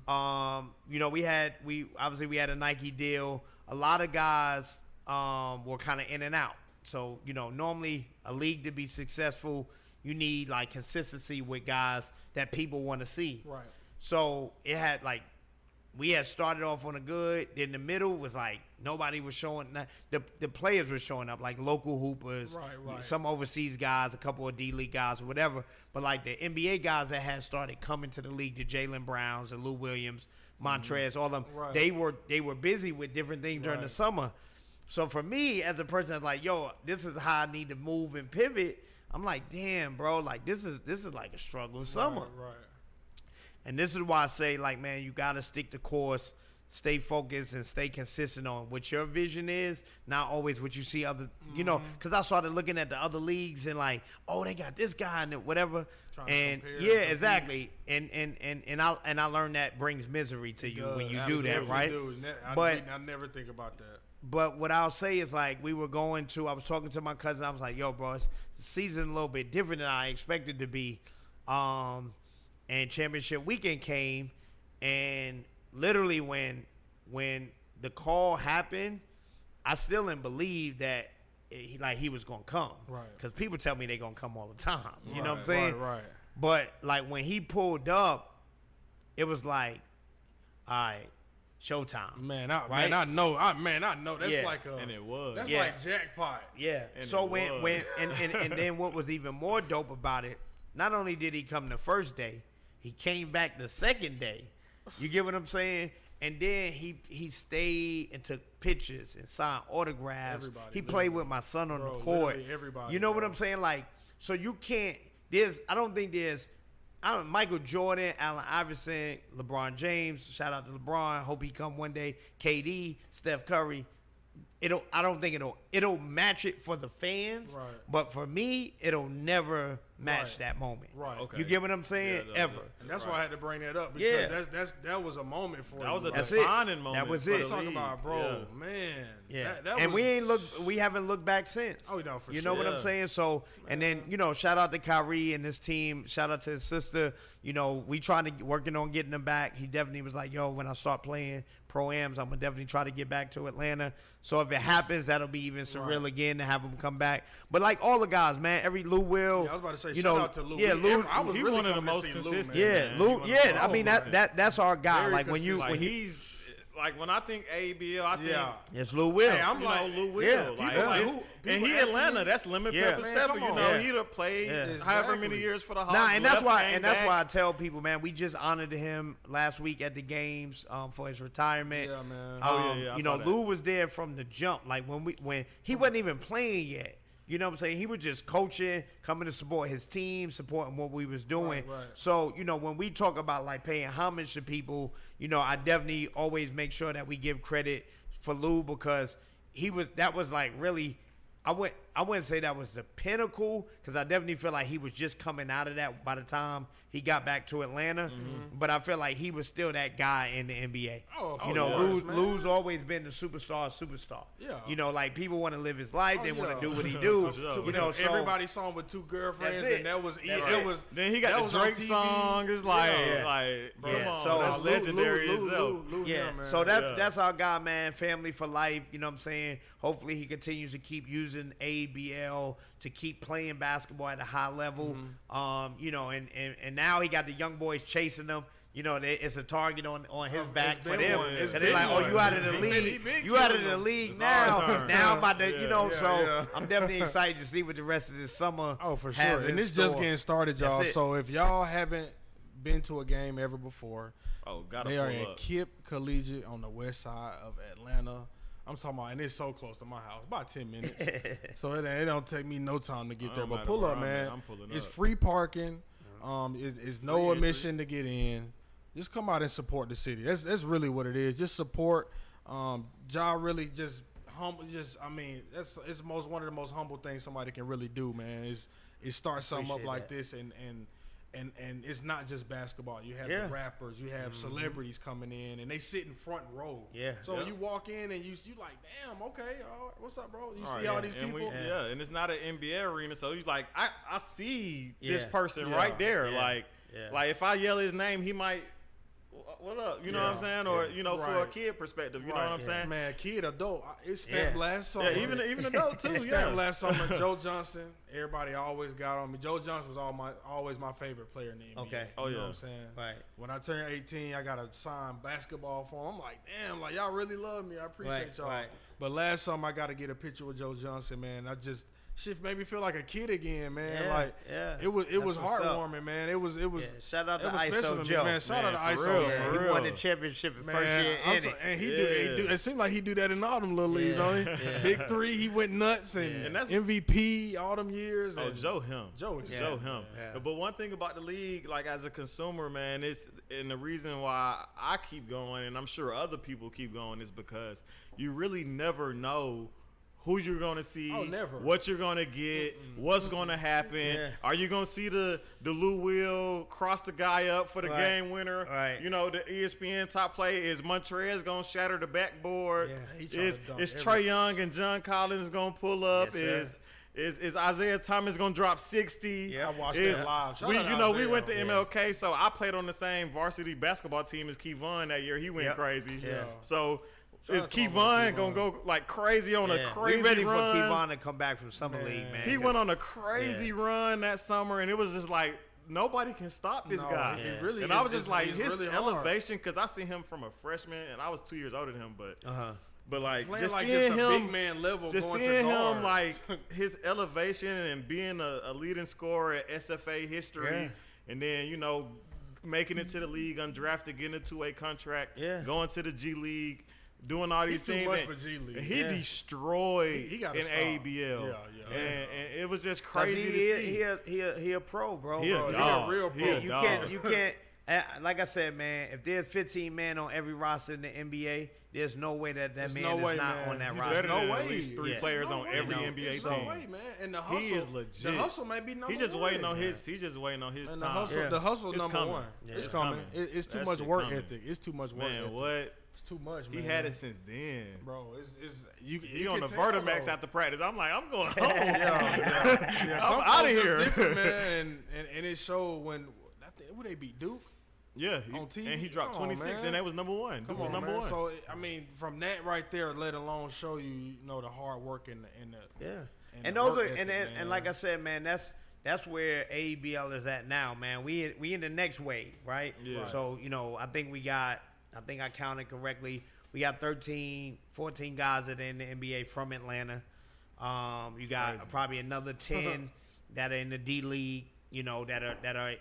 Speaker 3: Mm-hmm. You know, we had a Nike deal. A lot of guys were kind of in and out. So, you know, normally a league to be successful, you need, like, consistency with guys that people want to see.
Speaker 2: Right.
Speaker 3: So it had, like, we had started off on a good. Then the middle was like nobody was showing. The players were showing up, like local hoopers, some overseas guys, a couple of D-League guys or whatever. But like the NBA guys that had started coming to the league, the Jaylen Browns, the Lou Williams, Montrez, all of them, they were busy with different things during the summer. So for me, as a person that's like, yo, this is how I need to move and pivot, I'm like, damn, bro, like this is like a struggle summer.
Speaker 2: Right.
Speaker 3: And this is why I say, like, man, you got to stick the course, stay focused, and stay consistent on what your vision is, not always what you see other, you know, because I started looking at the other leagues and like, oh, they got this guy and whatever. And exactly. And I learned that brings misery to you when you do that, right?
Speaker 2: But I never think about that.
Speaker 3: But what I'll say is, like, I was talking to my cousin. I was like, yo, bro, the season a little bit different than I expected to be. And championship weekend came, and literally when the call happened, I still didn't believe that he was gonna come.
Speaker 2: Right.
Speaker 3: Because people tell me they're gonna come all the time. You know what I'm saying?
Speaker 2: Right.
Speaker 3: But like when he pulled up, it was like, all right, showtime.
Speaker 2: Man, I know. That's like
Speaker 1: and it was.
Speaker 2: That's like jackpot.
Speaker 3: Yeah.
Speaker 1: And
Speaker 3: so and then what was even more dope about it, not only did he come the first day, he came back the second day. You get what I'm saying? And then he stayed and took pictures and signed autographs. He played with my son on the court.
Speaker 2: Everybody,
Speaker 3: you know what I'm saying? Like, so you can't. Michael Jordan, Allen Iverson, LeBron James. Shout out to LeBron. Hope he come one day. KD, Steph Curry. I don't think it'll match it for the fans.
Speaker 2: Right.
Speaker 3: But for me, it'll never match that moment.
Speaker 2: Right.
Speaker 3: Okay. You get what I'm saying? Ever.
Speaker 2: And that's why I had to bring that up, because that was a moment for
Speaker 1: that was a
Speaker 3: defining
Speaker 1: moment.
Speaker 3: That was it.
Speaker 2: Talking about, bro, man.
Speaker 3: Yeah.
Speaker 2: That
Speaker 3: we haven't looked back since.
Speaker 2: Oh no, for sure.
Speaker 3: You know what I'm saying? So, and then, you know, shout out to Kyrie and his team. Shout out to his sister. You know, we working on getting him back. He definitely was like, yo, when I start playing pro-ams, I'm gonna definitely try to get back to Atlanta. So if it happens, that'll be even surreal again to have him come back. But like all the guys, man, every Lou Will.
Speaker 2: Yeah, I was about to say,
Speaker 3: you
Speaker 2: shout
Speaker 3: know,
Speaker 2: out to Lou.
Speaker 3: Yeah, Lou.
Speaker 1: He really one of the most consistent.
Speaker 3: I mean that's our guy.
Speaker 2: Very
Speaker 3: like when
Speaker 1: he's like when I think AEBL, I think
Speaker 3: it's Lou Will.
Speaker 1: Hey, I'm like Lou Will. And he Atlanta. That's Lemon Pepper Stepper. You know, he'd have played however many years for the Hawks.
Speaker 3: And that's why I tell people, man, we just honored him last week at the games for his retirement.
Speaker 2: Yeah, man.
Speaker 3: You know, Lou was there from the jump. Like when he wasn't even playing yet. You know what I'm saying? He was just coaching, coming to support his team, supporting what we was doing.
Speaker 2: Right.
Speaker 3: So, you know, when we talk about like paying homage to people, you know, I definitely always make sure that we give credit for Lou, because that was like really, I wouldn't say that was the pinnacle, because I definitely feel like he was just coming out of that by the time he got back to Atlanta. But I feel like he was still that guy in the NBA. Lou's always been the superstar.
Speaker 2: Yeah.
Speaker 3: You know, like people want to live his life, they want to do what he do.
Speaker 2: Sure.
Speaker 3: You know, so
Speaker 2: everybody saw him with 2 girlfriends, and that was easy.
Speaker 3: Right.
Speaker 1: Then he got the Drake song. It's like, bro, come on, so that's legendary itself.
Speaker 3: So that's our guy, man. Family for life. You know what I'm saying? Hopefully he continues to keep using AEBL to keep playing basketball at a high level. You know, and now he got the young boys chasing him. You know, it's a target on his back for them. They're like, oh, you out of the league. You out of the league now. Now I'm about to, you know, I'm definitely excited to see what the rest of this summer
Speaker 2: for sure. And it's just getting started, y'all. So if y'all haven't been to a game ever before, they are at Kip Collegiate on the west side of Atlanta. I'm talking about, and it's so close to my house, about 10 minutes. So it don't take me no time to get there. But pull up, man. It's free parking. It's no admission to get in. Just come out and support the city. That's really what it is. Just support. Jah really just humble. It's one of the most humble things somebody can really do, man. Is start something up like this and it's not just basketball. You have the rappers, you have celebrities coming in, and they sit in front row. So you walk in and you like, damn, okay, all right, what's up, bro? You see all these people.
Speaker 1: And it's not an NBA arena, so you like, I see this person right there. Like if I yell his name, he might. What up? You know what I'm saying? Or, you know, for a kid perspective, you know what I'm saying?
Speaker 2: Man, kid, adult. It stamped last summer.
Speaker 1: Yeah, even adult, too,
Speaker 2: It stamped last summer. Joe Johnson, everybody always got on me. Joe Johnson was always my favorite player in the NBA.
Speaker 3: Okay.
Speaker 2: You know what I'm saying?
Speaker 3: Right.
Speaker 2: When I turned 18, I got a signed basketball for him. I'm like, damn, like, y'all really love me. I appreciate y'all. Right. But last summer, I got to get a picture with Joe Johnson, man. Shit made me feel like a kid again, man. It was heartwarming, man. It was.
Speaker 3: Shout out to ISO Joe,
Speaker 2: man. Shout out to ISO.
Speaker 3: He won the championship the first year
Speaker 2: and he do. It seemed like he do that in all them little leagues, don't he? Big Three, he went nuts and that's MVP all them years.
Speaker 1: Joe him.
Speaker 2: Joe him.
Speaker 1: Yeah. But one thing about the league, like as a consumer, man, and the reason why I keep going, and I'm sure other people keep going, is because you really never know who you're going to see, what you're going to get, what's going to happen. Yeah. Are you going to see the Lou Will cross the guy up for the game winner?
Speaker 3: Right.
Speaker 1: You know, the ESPN top play, is Montrez going to shatter the backboard? Yeah, is Trae Young and John Collins going to pull up?
Speaker 3: Yes,
Speaker 1: Is Isaiah Thomas going to drop 60?
Speaker 2: Yeah, I watched that live.
Speaker 1: We went to MLK, so I played on the same varsity basketball team as Kevon that year. He went crazy.
Speaker 2: Yeah.
Speaker 1: So is Kevon gonna go like crazy on a crazy run?
Speaker 3: We ready for Kevon to come back from summer league, man.
Speaker 1: He went on a crazy run that summer, and it was just like nobody can stop this guy.
Speaker 2: Really,
Speaker 1: and I was just like his really elevation, because I seen him from a freshman, and I was 2 years older than him, but like
Speaker 2: playing
Speaker 1: just
Speaker 2: like
Speaker 1: seeing him,
Speaker 2: big man level,
Speaker 1: just
Speaker 2: going
Speaker 1: seeing
Speaker 2: to guard.
Speaker 1: him like his elevation and being a leading scorer at SFA history, and then making it to the league undrafted, getting a 2-way contract, going to the G League. Doing all these things,
Speaker 2: too much for G League.
Speaker 1: He destroyed
Speaker 2: he got
Speaker 1: in AEBL, and it was just crazy to see.
Speaker 3: He a pro, bro.
Speaker 2: He a real pro.
Speaker 3: You can't. Like I said, man, if there's 15 men on every roster in the NBA, there's no way that man is not on that roster.
Speaker 1: There's no way. At least 3 players on every NBA team.
Speaker 2: No way, man. And the hustle,
Speaker 1: he is legit.
Speaker 2: The hustle may be number
Speaker 1: He's just
Speaker 2: one.
Speaker 1: waiting on his. He's just waiting on his
Speaker 2: and
Speaker 1: time.
Speaker 2: The hustle
Speaker 1: it's
Speaker 2: number
Speaker 1: coming.
Speaker 2: one.
Speaker 1: Yeah,
Speaker 2: it's coming. It's too much work ethic. It's too much work ethic.
Speaker 1: Man, what?
Speaker 2: Too much, man.
Speaker 1: He had it since then,
Speaker 2: bro.
Speaker 1: He on the Vertimax after practice. I'm like, I'm going home.
Speaker 2: I'm out of here, man. And it showed when would they beat Duke?
Speaker 1: Yeah,
Speaker 2: on TV,
Speaker 1: and he dropped 26, and that was number one.
Speaker 2: Come on, number one. So I mean, from that right there, let alone show you, the hard work and the
Speaker 3: and those are and like I said, man, that's where AEBL is at now, man. We in the next wave, right?
Speaker 1: Yeah.
Speaker 3: So I think I counted correctly. We got 13, 14 guys that are in the NBA from Atlanta. You got probably another 10 that are in the D League, that are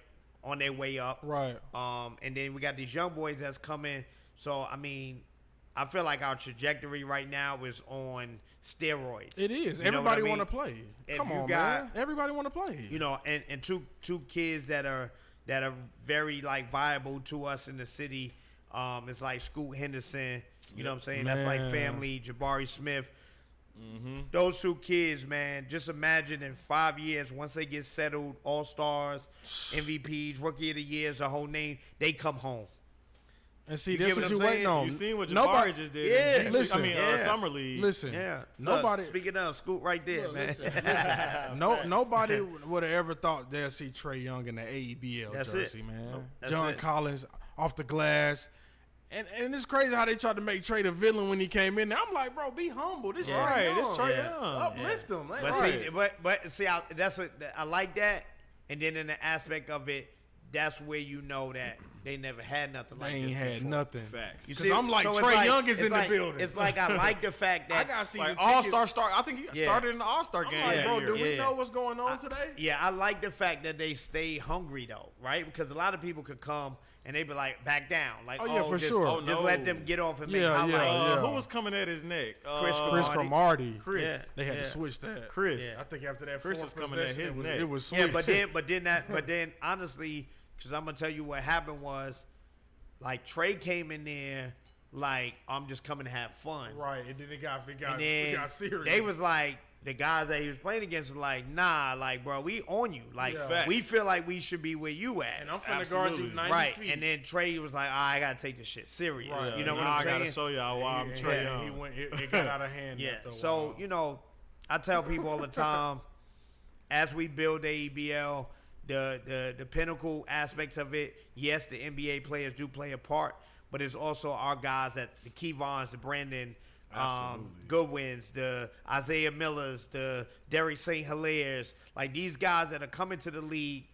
Speaker 3: on their way up.
Speaker 2: Right.
Speaker 3: And then we got these young boys that's coming. So, I mean, I feel like our trajectory right now is on steroids.
Speaker 2: It is. Everybody want to play. Come on, man. Everybody want to play.
Speaker 3: And two kids that are very viable to us in the city. It's like Scoot Henderson, you know what I'm saying?
Speaker 2: Man.
Speaker 3: That's like family. Jabari Smith, Those two kids, man, just imagine in 5 years, once they get settled, all-stars, MVPs, Rookie of the Years, the whole name, they come home.
Speaker 2: And see, that's what you waiting on.
Speaker 1: You seen what Jabari just did?
Speaker 3: Yeah.
Speaker 2: Listen,
Speaker 1: Summer League.
Speaker 2: Listen,
Speaker 3: nobody. Speaking of, scoot right there, man.
Speaker 2: Listen. Nobody would have ever thought they'll see Trae Young in the AEBL jersey, man. John Collins off the glass. And it's crazy how they tried to make Trae the villain when he came in there. I'm like, bro, be humble. This Trae Young.
Speaker 1: This Trae Young.
Speaker 2: Uplift him.
Speaker 3: But see, I like that. And then in the aspect of it, that's where you know that they never had nothing like this.
Speaker 2: They ain't had
Speaker 3: before.
Speaker 2: nothing.
Speaker 1: Facts.
Speaker 2: Because I'm like, so Trae Young is in the building.
Speaker 3: It's like I like the fact that
Speaker 2: I got season
Speaker 1: like All-Star start. I think he started in the All-Star game.
Speaker 2: Like, bro, do we know what's going on today?
Speaker 3: Yeah, I like the fact that they stay hungry though, right? Because a lot of people could come and they be like, back down. Like,
Speaker 2: for sure.
Speaker 3: Just let them get off and make highlights.
Speaker 1: Who was coming at his neck?
Speaker 2: Chris Cromartie.
Speaker 1: Chris.
Speaker 2: They had to switch that.
Speaker 1: Chris.
Speaker 2: I think after that
Speaker 1: Chris was coming at his neck.
Speaker 2: It was switched.
Speaker 3: But then honestly, because I'm gonna tell you what happened was, like Trae came in there like, I'm just coming to have fun.
Speaker 2: Right, and then it got serious.
Speaker 3: They was like, the guys that he was playing against were like, nah, like, bro, we on you. Like, we feel like we should be where you at.
Speaker 2: And I'm finna guard you 90 feet.
Speaker 3: And then Trae was like, I got to take this shit serious.
Speaker 2: Right.
Speaker 3: You know what I'm saying?
Speaker 1: I got to show y'all why I'm Trae Young.
Speaker 2: It got out of hand.
Speaker 3: So, you know, I tell people all the time, as we build AEBL, the pinnacle aspects of it, yes, the NBA players do play a part, but it's also our guys, that the Kevons, the Brandon Goodwins, the Isaiah Millers, the Derek St. Hilaire's, like these guys that are coming to the league,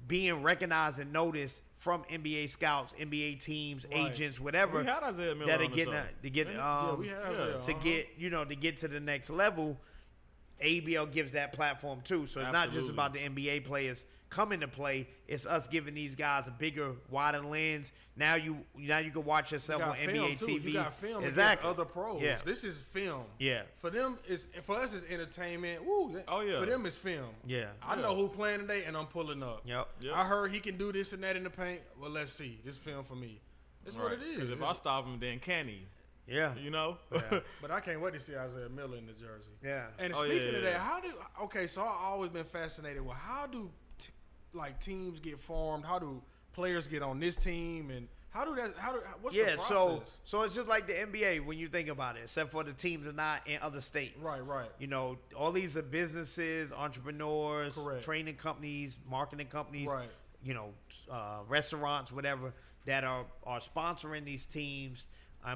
Speaker 3: being recognized and noticed from NBA scouts, NBA teams, agents, whatever.
Speaker 1: We had Isaiah Miller
Speaker 3: that are
Speaker 1: on the
Speaker 3: getting
Speaker 1: show.
Speaker 3: to get to the next level. AEBL gives that platform too, so it's not just about the NBA players coming to play. It's us giving these guys a bigger, wider lens. Now you can watch yourself on NBA TV.
Speaker 2: You got film
Speaker 3: exactly.
Speaker 2: Other pros. Yeah. This is film.
Speaker 3: Yeah.
Speaker 2: For us it's entertainment. Woo. For them it's film.
Speaker 3: Yeah.
Speaker 2: I know who playing today, and I'm pulling up.
Speaker 3: Yep.
Speaker 2: I heard he can do this and that in the paint. Well, let's see. This film for me. That's what it is.
Speaker 1: Because if I stop him, then can he?
Speaker 3: Yeah.
Speaker 1: You know?
Speaker 2: Yeah. But I can't wait to see Isaiah Miller in the jersey.
Speaker 3: Yeah.
Speaker 2: And speaking of that, so I've always been fascinated with how do teams get formed? How do players get on this team? And what's the process?
Speaker 3: So it's just like the NBA when you think about it, except for the teams are not in other states.
Speaker 2: Right.
Speaker 3: You know, all these are businesses, entrepreneurs, training companies, marketing companies, you know, restaurants, whatever, that are sponsoring these teams.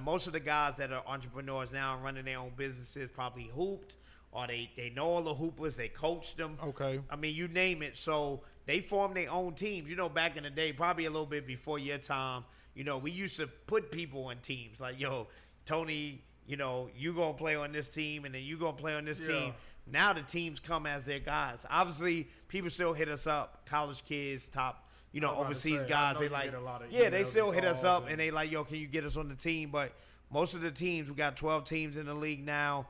Speaker 3: Most of the guys that are entrepreneurs now running their own businesses probably hooped, or they know all the hoopers, they coached them.
Speaker 2: Okay.
Speaker 3: I mean, you name it. So they form their own teams. You know, back in the day, probably a little bit before your time, you know, we used to put people on teams. Like, yo, Tony, you know, you going to play on this team, and then you going to play on this team. Now the teams come as their guys. Obviously, people still hit us up, college kids, top, you know, overseas guys. They like, they still hit us up, and they like, yo, can you get us on the team? But most of the teams, we got 12 teams in the league now.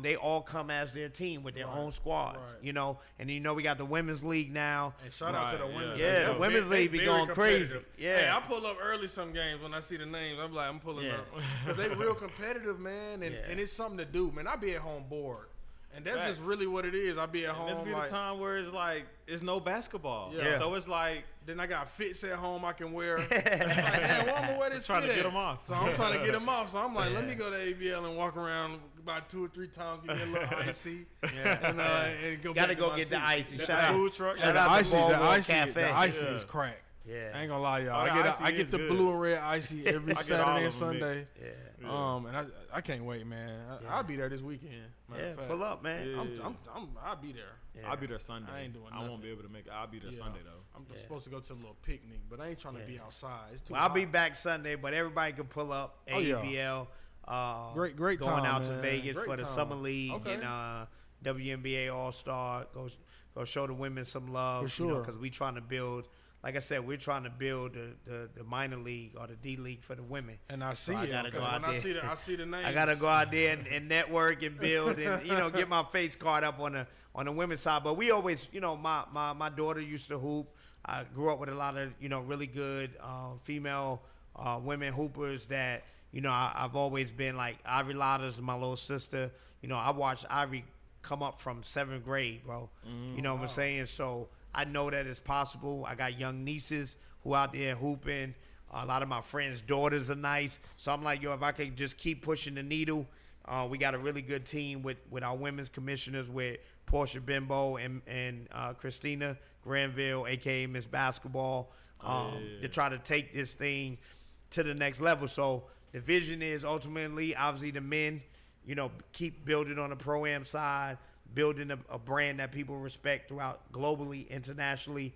Speaker 3: They all come as their team with their own squads, you know. And you know, we got the women's league now.
Speaker 2: And shout out to the women's league.
Speaker 3: Yeah, the women's league be going crazy. Yeah,
Speaker 2: hey, I pull up early some games when I see the names. I'm like, I'm pulling up because they real competitive, man. And it's something to do, man. I be at home bored. And that's just really what it is. I be at home.
Speaker 1: This be the time where it's like it's no basketball.
Speaker 2: Yeah.
Speaker 1: So it's like
Speaker 2: then I got fits at home I can wear. Like, man, why am I wear this?
Speaker 1: Trying to get them off.
Speaker 2: So I'm trying to get them off. So I'm like, let me go to AEBL and walk around about 2 or 3 times, get me a little icy. And go.
Speaker 3: Gotta go get the icy. Shout out
Speaker 1: food truck.
Speaker 2: Shout out to the icy is crack.
Speaker 3: Yeah.
Speaker 2: I ain't gonna lie, y'all. I get the blue and red icy every Saturday and Sunday. And I can't wait, man. I'll be there this weekend.
Speaker 3: Pull up, man.
Speaker 2: I'll be there.
Speaker 1: I'll be there Sunday.
Speaker 2: I ain't doing nothing.
Speaker 1: I won't be able to make it. I'll be there Sunday though.
Speaker 2: I'm supposed to go to a little picnic, but I ain't trying to be outside. It's too
Speaker 3: hot. I'll be back Sunday, but everybody can pull up. AEBL.
Speaker 2: Great
Speaker 3: going
Speaker 2: time,
Speaker 3: out
Speaker 2: man.
Speaker 3: to Vegas
Speaker 2: Great
Speaker 3: for the
Speaker 2: time.
Speaker 3: Summer League and WNBA All-Star. Go show the women some love.
Speaker 2: For sure.
Speaker 3: You know, because we trying to build. Like I said, we're trying to build the minor league or the D League for the women.
Speaker 2: And I see
Speaker 3: so
Speaker 2: it. When I see the names.
Speaker 3: I gotta go out there and network and build and get my face card up on the women's side. But we always, my daughter used to hoop. I grew up with a lot of really good female women hoopers that You know, I've always been like, Ivory Lotters is my little sister. You know, I watched Ivory come up from 7th grade, bro. You know what I'm saying? So I know that it's possible. I got young nieces who out there hooping. A lot of my friends' daughters are nice. So I'm like, yo, if I could just keep pushing the needle. We got a really good team with our women's commissioners with Portia Bimbo and Christina Granville, a.k.a. Miss Basketball, to try to take this thing to the next level. So the vision is ultimately, obviously, the men, you know, keep building on the Pro-Am side, building a brand that people respect throughout globally, internationally.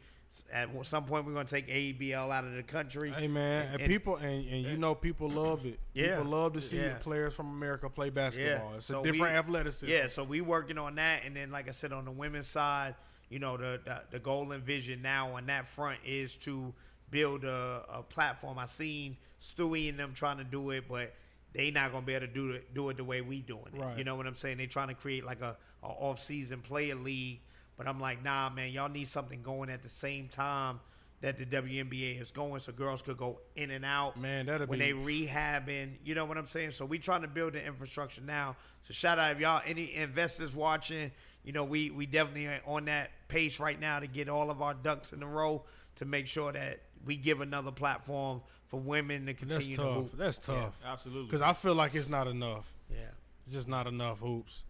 Speaker 3: At some point, we're going to take AEBL out of the country.
Speaker 2: Hey, man, and people, and you know, people love it.
Speaker 3: Yeah.
Speaker 2: People love to see players from America play basketball.
Speaker 3: Yeah.
Speaker 2: It's a different athleticism.
Speaker 3: Yeah, so we working on that. And then, like I said, on the women's side, you know, the goal and vision now on that front is to build a platform. I seen Stewie and them trying to do it, but they not going to be able to do it the way we doing it.
Speaker 2: Right.
Speaker 3: You know what I'm saying? They trying to create like a off-season player league. But I'm like, nah, man, y'all need something going at the same time that the WNBA is going, so girls could go in and out.
Speaker 2: Man,
Speaker 3: when they rehabbing, you know what I'm saying? So we trying to build the infrastructure now. So shout out if y'all any investors watching, you know, we definitely are on that pace right now to get all of our ducks in a row to make sure that we give another platform for women to continue to hoop.
Speaker 2: That's tough.
Speaker 1: Yeah, absolutely.
Speaker 2: Because I feel like it's not enough.
Speaker 3: Yeah.
Speaker 2: It's just not enough hoops.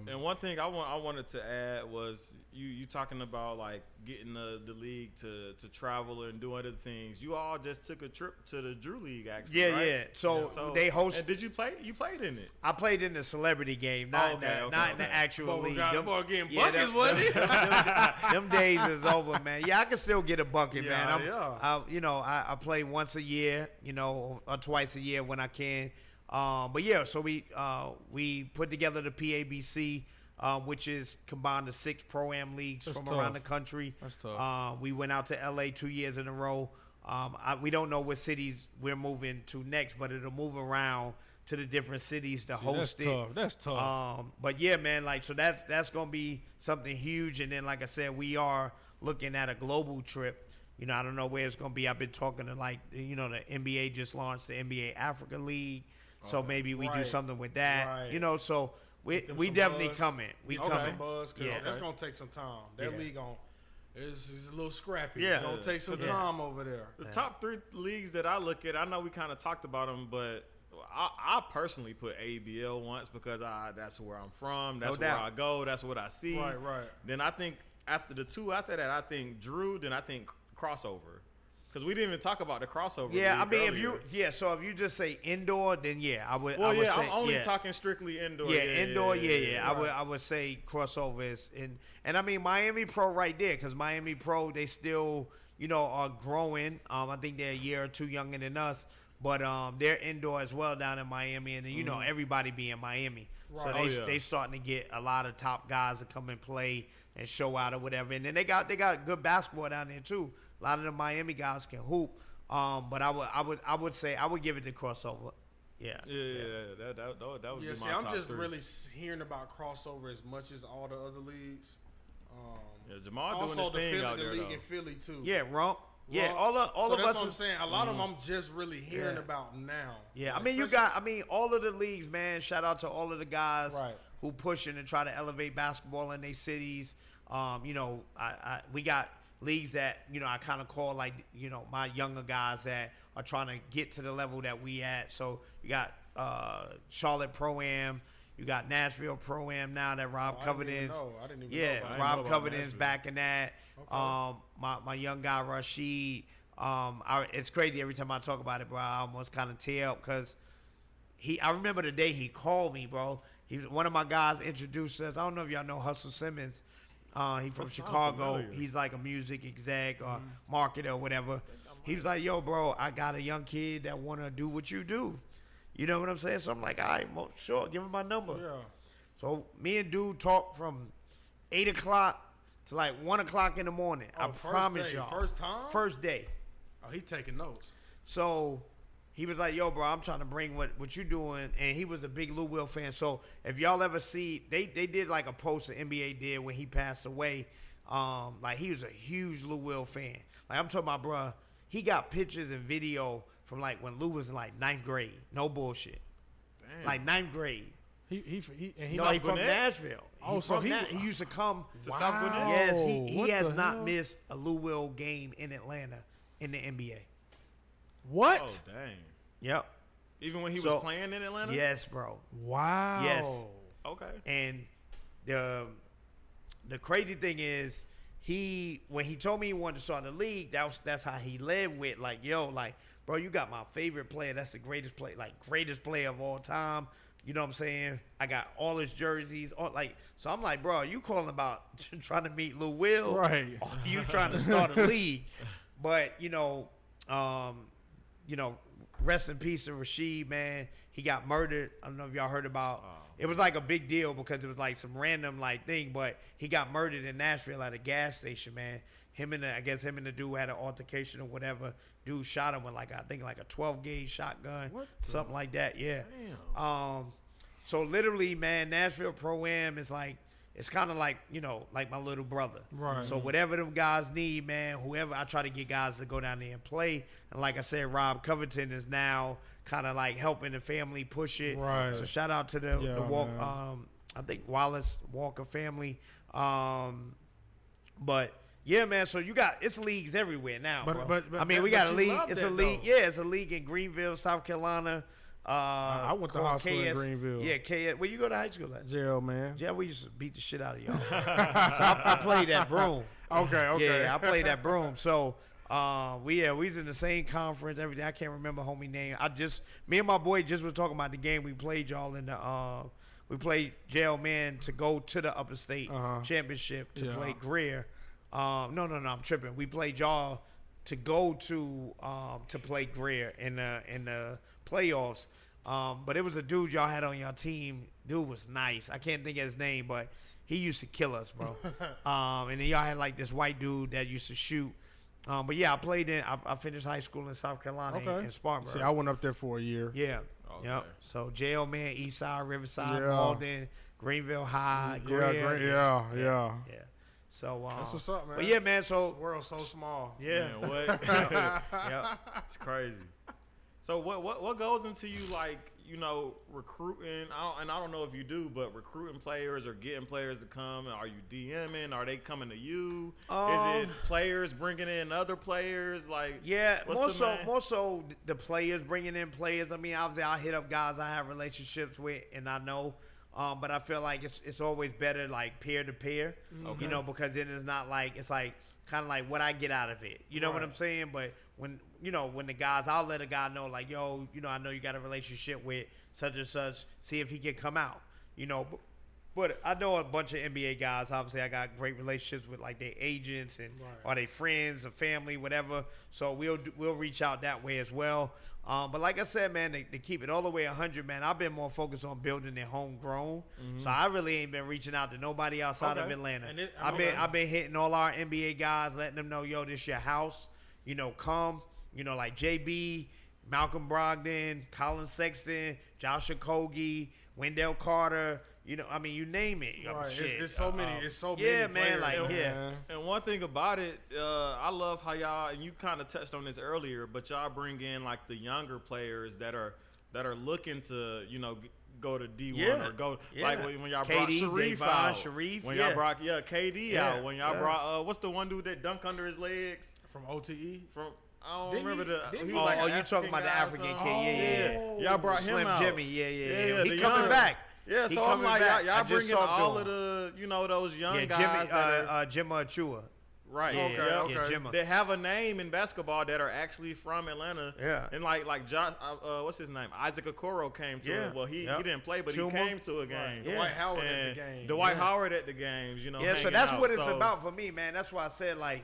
Speaker 1: And one thing I wanted to add was you talking about like getting the league to travel and do other things. You all just took a trip to the Drew League, actually.
Speaker 3: Yeah,
Speaker 1: right?
Speaker 3: yeah. So they host.
Speaker 1: And did you play? You played in it.
Speaker 3: I played in the celebrity game, not in the actual league.
Speaker 2: Them boy getting buckets, wasn't he?
Speaker 3: Them days is over, man. Yeah, I can still get a bucket, man.
Speaker 2: Yeah.
Speaker 3: I play once a year, you know, or twice a year when I can. But yeah, so we put together the PABC, which is combined of 6 Pro-Am leagues from around the country.
Speaker 2: That's tough.
Speaker 3: We went out to LA 2 years in a row. We don't know what cities we're moving to next, but it'll move around to the different cities to host it.
Speaker 2: That's tough.
Speaker 3: But yeah, man, like, so that's gonna be something huge. And then, like I said, we are looking at a global trip. You know, I don't know where it's gonna be. I've been talking to, like, you know, the NBA just launched the NBA Africa League. So maybe we do something with that, you know. So we definitely coming. We coming.
Speaker 2: That's gonna take some time. That league is a little scrappy.
Speaker 3: Yeah.
Speaker 2: It's gonna take some time over there.
Speaker 1: The top 3 leagues that I look at, I know we kind of talked about them, but I personally put AEBL once because that's where I'm from. That's where I go. That's what I see.
Speaker 2: Right.
Speaker 1: Then I think after the 2 after that, I think Drew. Then I think crossover. Because we didn't even talk about the crossover.
Speaker 3: Yeah, I mean,
Speaker 1: earlier.
Speaker 3: so if you just say indoor, then I would.
Speaker 1: Well,
Speaker 3: I would say,
Speaker 1: I'm only talking strictly indoor.
Speaker 3: Yeah, indoor. I would say crossover is and I mean Miami Pro right there, because Miami Pro, they still, you know, are growing. I think they're a year or 2 younger than us, but they're indoor as well down in Miami, and then, you know, everybody be in Miami, so they starting to get a lot of top guys to come and play and show out or whatever, and then they got good basketball down there too. A lot of the Miami guys can hoop, but I would say I would give it to crossover.
Speaker 1: Yeah. That would be my
Speaker 2: see,
Speaker 1: top
Speaker 2: I'm just
Speaker 1: 3.
Speaker 2: really hearing about crossover as much as all the other leagues.
Speaker 1: Jamal doing his thing out there,
Speaker 2: the league
Speaker 1: though.
Speaker 2: in Philly too.
Speaker 3: Yeah, Rump. Yeah, all of
Speaker 2: that's
Speaker 3: us.
Speaker 2: What I'm saying. A lot of them I'm just really hearing about now.
Speaker 3: Yeah, I mean, all of the leagues, man. Shout out to all of the guys who pushing and try to elevate basketball in their cities. You know, we got leagues that, you know, I kind of call, like, you know, my younger guys that are trying to get to the level that we at. So you got Charlotte Pro-Am, you got Nashville Pro-Am now that Rob Covington's.
Speaker 2: I didn't even know.
Speaker 3: Rob Covington's back in that. Okay. My young guy Rashid. It's crazy every time I talk about it, bro. I almost kind of tear up because I remember the day he called me, bro. He was one of my guys introduced us. I don't know if y'all know Hustle Simmons. He's from Chicago. He's like a music exec or marketer or whatever. He was like, yo, bro, I got a young kid that want to do what you do. You know what I'm saying? So I'm like, all right, well, sure, give him my number.
Speaker 2: Yeah.
Speaker 3: So me and dude talked from 8 o'clock to like 1 o'clock in the morning. I promise y'all.
Speaker 2: First time?
Speaker 3: First day.
Speaker 2: Oh, he taking notes.
Speaker 3: So he was like, yo, bro, I'm trying to bring what you doing. And he was a big Lou Will fan. So if y'all ever see, they did like a post the NBA did when he passed away. Like, he was a huge Lou Will fan. Like, I'm talking about, bro, he got pictures and video from like when Lou was in like 9th grade. No bullshit.
Speaker 1: Damn.
Speaker 3: Like 9th grade.
Speaker 2: He's
Speaker 3: from Nashville. He used to come
Speaker 1: to South Gwinnett.
Speaker 3: Yes, he has not missed a Lou Will game in Atlanta in the NBA.
Speaker 2: What?
Speaker 1: Oh, dang.
Speaker 3: Yep.
Speaker 1: Even when he was playing in Atlanta?
Speaker 3: Yes, bro.
Speaker 2: Wow.
Speaker 3: Yes.
Speaker 1: Okay.
Speaker 3: And the crazy thing is, when he told me he wanted to start the league, that's how he led with, like, yo, like, bro, you got my favorite player. That's the greatest player of all time. You know what I'm saying? I got all his jerseys. So I'm like, bro, you calling about trying to meet Lou Will?
Speaker 2: Right.
Speaker 3: Or you trying to start a league? But, rest in peace to Rasheed, man. He got murdered. I don't know if y'all heard about. It was like a big deal because it was like some random like thing, but he got murdered in Nashville at a gas station, man. Him and the dude had an altercation or whatever. Dude shot him with I think a 12 gauge shotgun, something like that. Yeah.
Speaker 1: Damn.
Speaker 3: So literally, man, Nashville Pro-Am is like, it's kind of like, like my little brother.
Speaker 2: Right.
Speaker 3: So whatever them guys need, man, whoever, I try to get guys to go down there and play. And like I said, Rob Covington is now kind of like helping the family push it.
Speaker 2: Right.
Speaker 3: So shout out to the Walk, I think Wallace Walker family. But yeah, man. So it's leagues everywhere now, bro.
Speaker 2: But
Speaker 3: I mean, we got a league. It's a league. Though. Yeah, it's a league in Greenville, South Carolina.
Speaker 2: I went to high school in Greenville.
Speaker 3: Yeah, KS. Where you go to high school at?
Speaker 2: Jail, man.
Speaker 3: Yeah, we used to beat the shit out of y'all. So I played that broom.
Speaker 2: Okay.
Speaker 3: Yeah, I played that broom. So we was in the same conference, everything. I can't remember homie name. Me and my boy just was talking about the game we played y'all in the we played jail, man, to go to the upper state championship to play Greer. No, I'm tripping. We played y'all to go to play Greer in the playoffs. But it was a dude y'all had on your team. Dude was nice. I can't think of his name, but he used to kill us, bro. And then y'all had like this white dude that used to shoot. But yeah, I finished high school in South Carolina in Spartanburg.
Speaker 2: See, I went up there for a year.
Speaker 3: Yeah. Okay. Yep. So jail, man, Eastside, Riverside, Malden, Greenville High, Greer.
Speaker 2: Yeah.
Speaker 3: So
Speaker 2: that's what's up, man.
Speaker 3: But yeah, man. So
Speaker 2: the world's so small.
Speaker 3: Yeah.
Speaker 1: Man, what?
Speaker 3: Yeah.
Speaker 1: It's crazy. So what goes into you recruiting? I don't know if you do, but recruiting players or getting players to come. Are you DMing? Are they coming to you? Is it players bringing in other players?
Speaker 3: More so the players bringing in players. I mean, obviously I hit up guys I have relationships with and I know. But I feel like it's always better like peer to peer, because then it's not like it's like kind of like what I get out of it. You know what I'm saying? But when the guys, I'll let a guy know like, yo, I know you got a relationship with such and such. See if he can come out. But I know a bunch of NBA guys. Obviously, I got great relationships with like their agents and or their friends or family, whatever. So we'll reach out that way as well. But like I said, man, to keep it all the way 100, man, I've been more focused on building it homegrown. So I really ain't been reaching out to nobody outside of Atlanta. I've been hitting all our NBA guys, letting them know, yo, this your house. Come. Like JB, Malcolm Brogdon, Colin Sexton, Josh Okogie, Wendell Carter. You name it.
Speaker 2: It's so many. It's so many.
Speaker 3: Yeah, man.
Speaker 2: Players,
Speaker 1: And one thing about it, I love how y'all, and you kind of touched on this earlier, but y'all bring in like the younger players that are looking to go to D1 or go like when y'all brought Sharif out. When y'all brought KD out. When y'all brought what's the one dude that dunked under his legs
Speaker 2: from OTE?
Speaker 1: I don't remember
Speaker 3: you talking about the African kid?
Speaker 1: Yeah. Y'all brought him
Speaker 3: Slim
Speaker 1: out.
Speaker 3: Jimmy. Yeah. He coming back.
Speaker 1: Yeah, so I'm like, y'all bringing all of the, those young guys.
Speaker 3: Jimma Achua.
Speaker 1: Right.
Speaker 2: Okay.
Speaker 3: Jimma.
Speaker 1: They have a name in basketball that are actually from Atlanta.
Speaker 3: Yeah.
Speaker 1: And like Josh, what's his name? Isaac Okoro came to it. Well, he didn't play, but he came to a game.
Speaker 2: Right. Yeah. Dwight Howard at the game.
Speaker 1: Dwight Howard at the games,
Speaker 3: Yeah, so that's what it's about for me, man. That's why I said, like,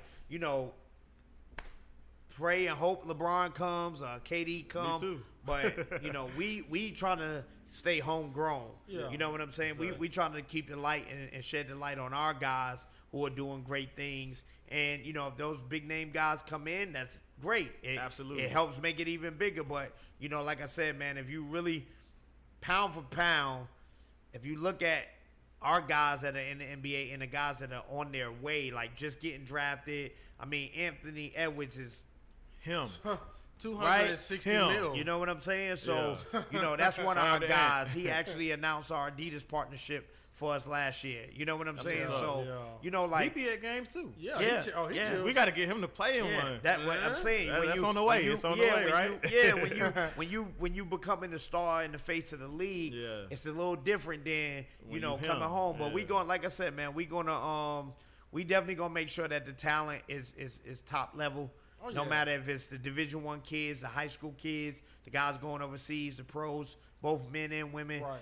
Speaker 3: pray and hope LeBron comes, KD comes.
Speaker 1: Me too.
Speaker 3: But, we trying to stay homegrown. Yeah. You know what I'm saying? Right. We trying to keep the light and shed the light on our guys who are doing great things. And, if those big name guys come in, that's great.
Speaker 1: Absolutely.
Speaker 3: It helps make it even bigger. But, like I said, man, if you really, pound for pound, if you look at our guys that are in the NBA and the guys that are on their way, like just getting drafted, I mean, Anthony Edwards is
Speaker 1: him.
Speaker 2: $260 million.
Speaker 3: You know what I'm saying? So, that's one of our guys. He actually announced our Adidas partnership for us last year. You know what I'm saying? So, like
Speaker 1: he be at games too.
Speaker 2: Yeah.
Speaker 1: We got to get him to play in one.
Speaker 3: That's what I'm saying.
Speaker 1: That's on the way. It's on the way, right?
Speaker 3: When you becoming the star in the face of the league, it's a little different than coming home. But we going, like I said, man, we definitely gonna make sure that the talent is top level. No matter if it's the Division I kids, the high school kids, the guys going overseas, the pros, both men and women.
Speaker 2: Right.